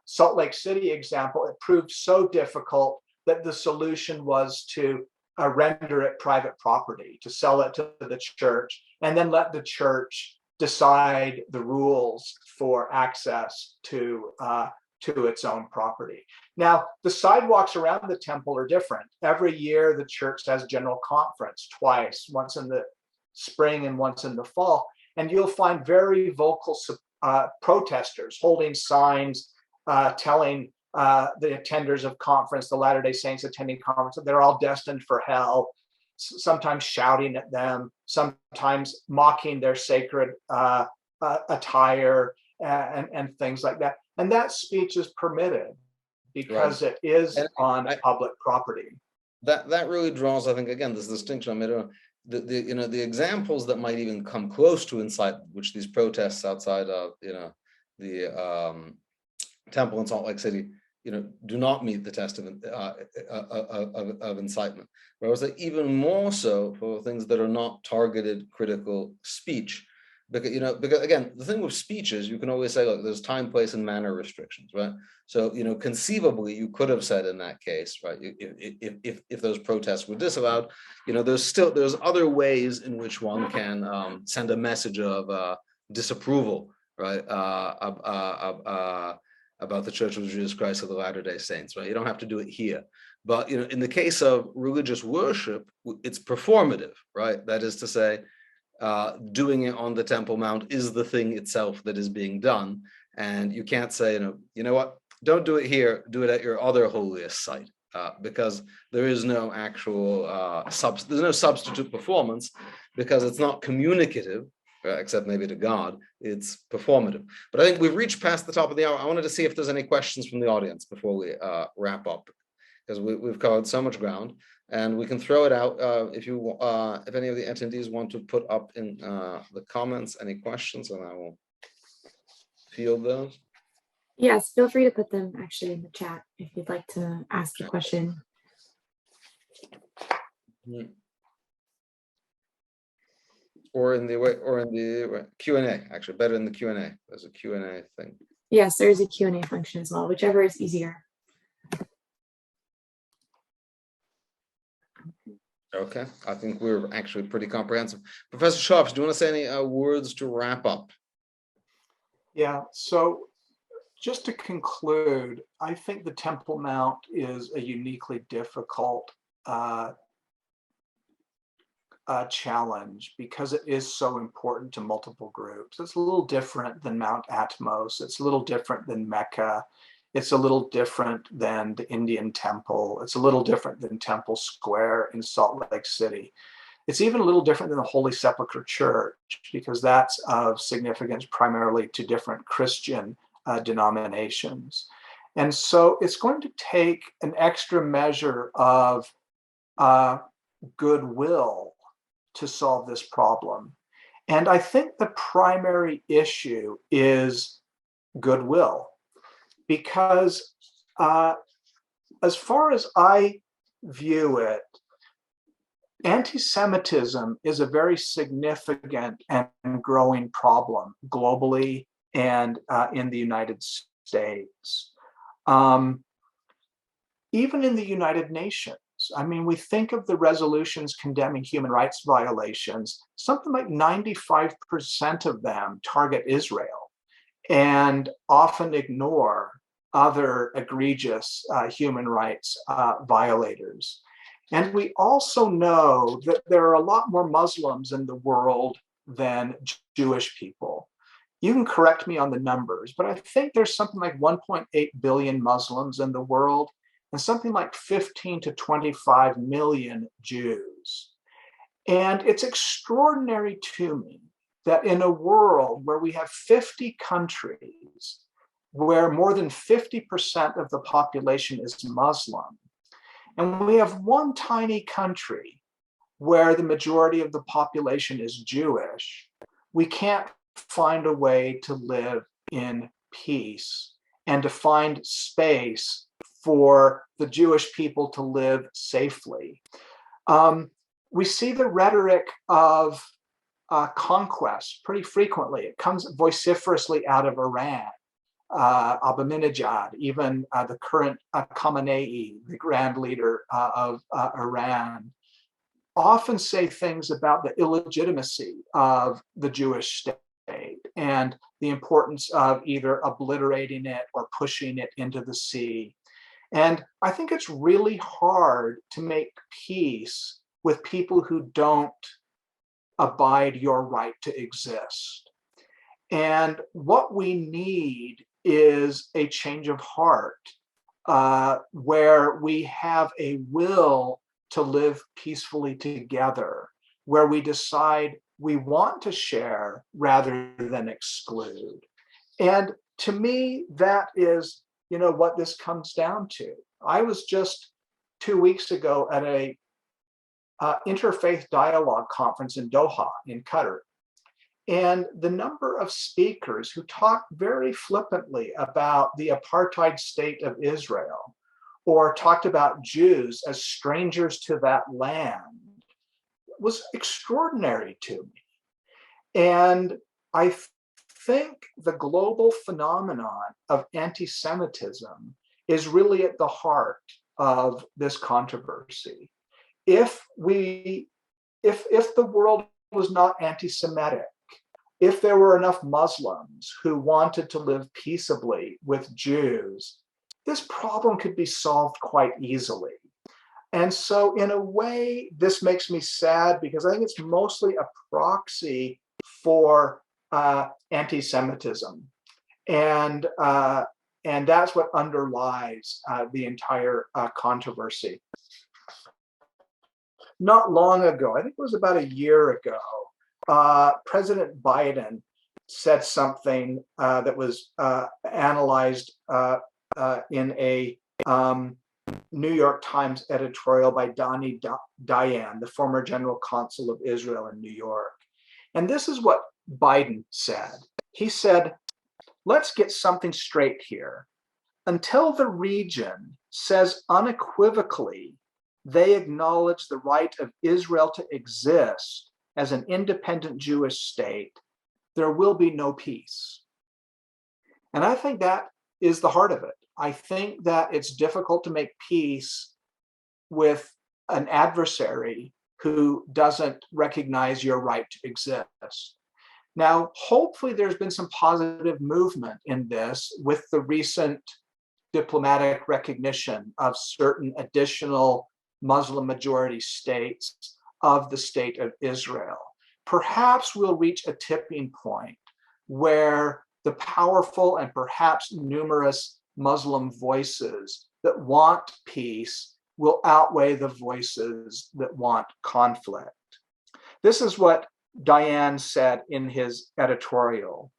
Salt Lake City example, it proved so difficult that the solution was to render it private property, to sell it to the church, and then let the church decide the rules for access to to its own property. Now, the sidewalks around the temple are different. Every year, the church has general conference twice, once in the spring and once in the fall. And you'll find very vocal protesters holding signs, telling the attenders of conference, the Latter-day Saints attending conference, that they're all destined for hell, sometimes shouting at them, sometimes mocking their sacred attire and things like that. And that speech is permitted because it is on public property. That really draws, I think, again, this distinction. I mean, the examples that might even come close to incitement, which these protests outside of the temple in Salt Lake City, do not meet the test of incitement. Whereas even more so for things that are not targeted critical speech. Because again, the thing with speech is you can always say, look, there's time, place, and manner restrictions, right? So conceivably you could have said in that case, right, if those protests were disallowed, there's other ways in which one can send a message of disapproval, right, about the Church of Jesus Christ of the Latter-day Saints, right? You don't have to do it here, but in the case of religious worship, it's performative, right? That is to say, doing it on the Temple Mount is the thing itself that is being done, and you can't say, you know what, don't do it here, do it at your other holiest site, because there is no actual there's no substitute performance, because it's not communicative, except maybe to God, it's performative. But I think we've reached past the top of the hour. I wanted to see if there's any questions from the audience before we wrap up, because we've covered so much ground. And we can throw it out if any of the attendees want to put up in the comments any questions, and I will field those. Yes, feel free to put them actually in the chat if you'd like to ask a question. Or in the Q&A, actually, better in the Q&A. There's a Q&A thing. Yes, there's a Q&A function as well, whichever is easier. Okay, I think we're actually pretty comprehensive. Professor Sharps, do you want to say any words to wrap up? Yeah, so just to conclude, I think the Temple Mount is a uniquely difficult challenge because it is so important to multiple groups. It's a little different than Mount Atmos. It's a little different than Mecca. It's a little different than the Indian temple. It's a little different than Temple Square in Salt Lake City. It's even a little different than the Holy Sepulchre Church, because that's of significance primarily to different Christian denominations. And so it's going to take an extra measure of goodwill to solve this problem. And I think the primary issue is goodwill, because as far as I view it, anti-Semitism is a very significant and growing problem globally and in the United States. Even in the United Nations, I mean, we think of the resolutions condemning human rights violations, something like 95% of them target Israel and often ignore other egregious human rights violators. And we also know that there are a lot more Muslims in the world than Jewish people. You can correct me on the numbers, but I think there's something like 1.8 billion Muslims in the world and something like 15 to 25 million Jews. And it's extraordinary to me that in a world where we have 50 countries, where more than 50% of the population is Muslim, and we have one tiny country where the majority of the population is Jewish, we can't find a way to live in peace and to find space for the Jewish people to live safely. We see the rhetoric of conquest pretty frequently. It comes vociferously out of Iran. Ahmadinejad, even the current Khamenei, the grand leader of Iran, often say things about the illegitimacy of the Jewish state and the importance of either obliterating it or pushing it into the sea. And I think it's really hard to make peace with people who don't abide your right to exist. And what we need is a change of heart, where we have a will to live peacefully together, where we decide we want to share rather than exclude. And to me, that is, what this comes down to. I was just 2 weeks ago at a interfaith dialogue conference in Doha, in Qatar. And the number of speakers who talked very flippantly about the apartheid state of Israel, or talked about Jews as strangers to that land, was extraordinary to me. And I think the global phenomenon of anti-Semitism is really at the heart of this controversy. If the world was not anti-Semitic, if there were enough Muslims who wanted to live peaceably with Jews, this problem could be solved quite easily. And so in a way, this makes me sad because I think it's mostly a proxy for anti-Semitism. And that's what underlies the entire controversy. Not long ago, I think it was about a year ago, President Biden said something that was analyzed in a New York Times editorial by Donnie Dayan, the former general consul of Israel in New York. And this is what Biden said. He said, let's get something straight here. Until the region says unequivocally they acknowledge the right of Israel to exist as an independent Jewish state, there will be no peace. And I think that is the heart of it. I think that it's difficult to make peace with an adversary who doesn't recognize your right to exist. Now, hopefully there's been some positive movement in this with the recent diplomatic recognition of certain additional Muslim majority states of the state of Israel. Perhaps we'll reach a tipping point where the powerful and perhaps numerous Muslim voices that want peace will outweigh the voices that want conflict. This is what Dayan said in his editorial.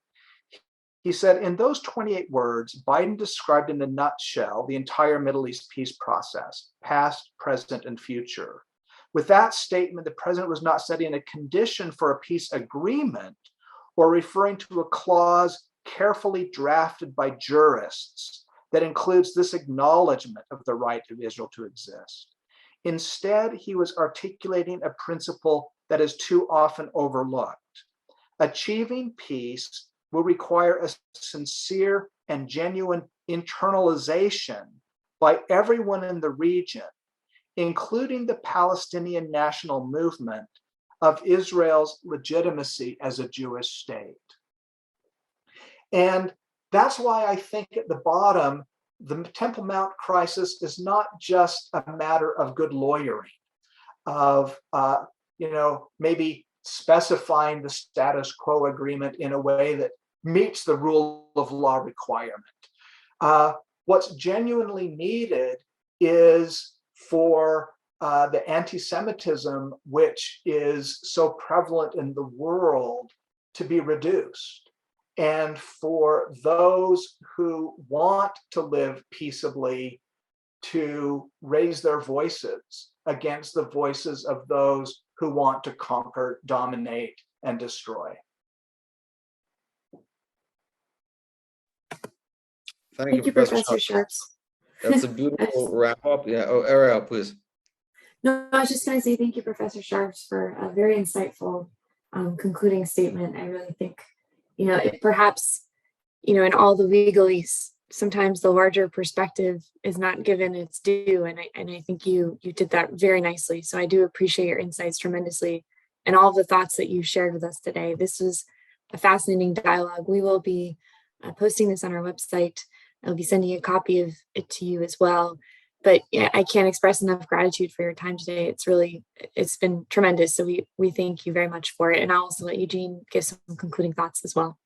He said, in those 28 words, Biden described in a nutshell the entire Middle East peace process, past, present, and future. With that statement, the president was not setting a condition for a peace agreement or referring to a clause carefully drafted by jurists that includes this acknowledgement of the right of Israel to exist. Instead, he was articulating a principle that is too often overlooked. Achieving peace will require a sincere and genuine internalization by everyone in the region, including the Palestinian national movement, of Israel's legitimacy as a Jewish state. And that's why I think at the bottom, the Temple Mount crisis is not just a matter of good lawyering, of maybe specifying the status quo agreement in a way that meets the rule of law requirement. What's genuinely needed is for the anti-Semitism, which is so prevalent in the world, to be reduced. And for those who want to live peaceably to raise their voices against the voices of those who want to conquer, dominate, and destroy. Thank you, Professor Sharps. That's a beautiful wrap up. Yeah. Oh, Ariel, please. No, I was just going to say thank you, Professor Sharps, for a very insightful concluding statement. I really think, perhaps, in all the legalese, sometimes the larger perspective is not given its due. And I think you did that very nicely. So I do appreciate your insights tremendously and all of the thoughts that you shared with us today. This was a fascinating dialogue. We will be posting this on our website. I'll be sending a copy of it to you as well. But yeah, I can't express enough gratitude for your time today. It's been tremendous. So we thank you very much for it. And I'll also let Eugene give some concluding thoughts as well.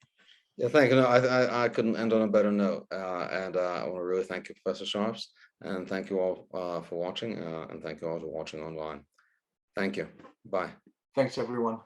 Yeah, thank you. No, I couldn't end on a better note. And I want to really thank you, Professor Sharps, and thank you all for watching, and thank you all for watching online. Thank you. Bye. Thanks, everyone.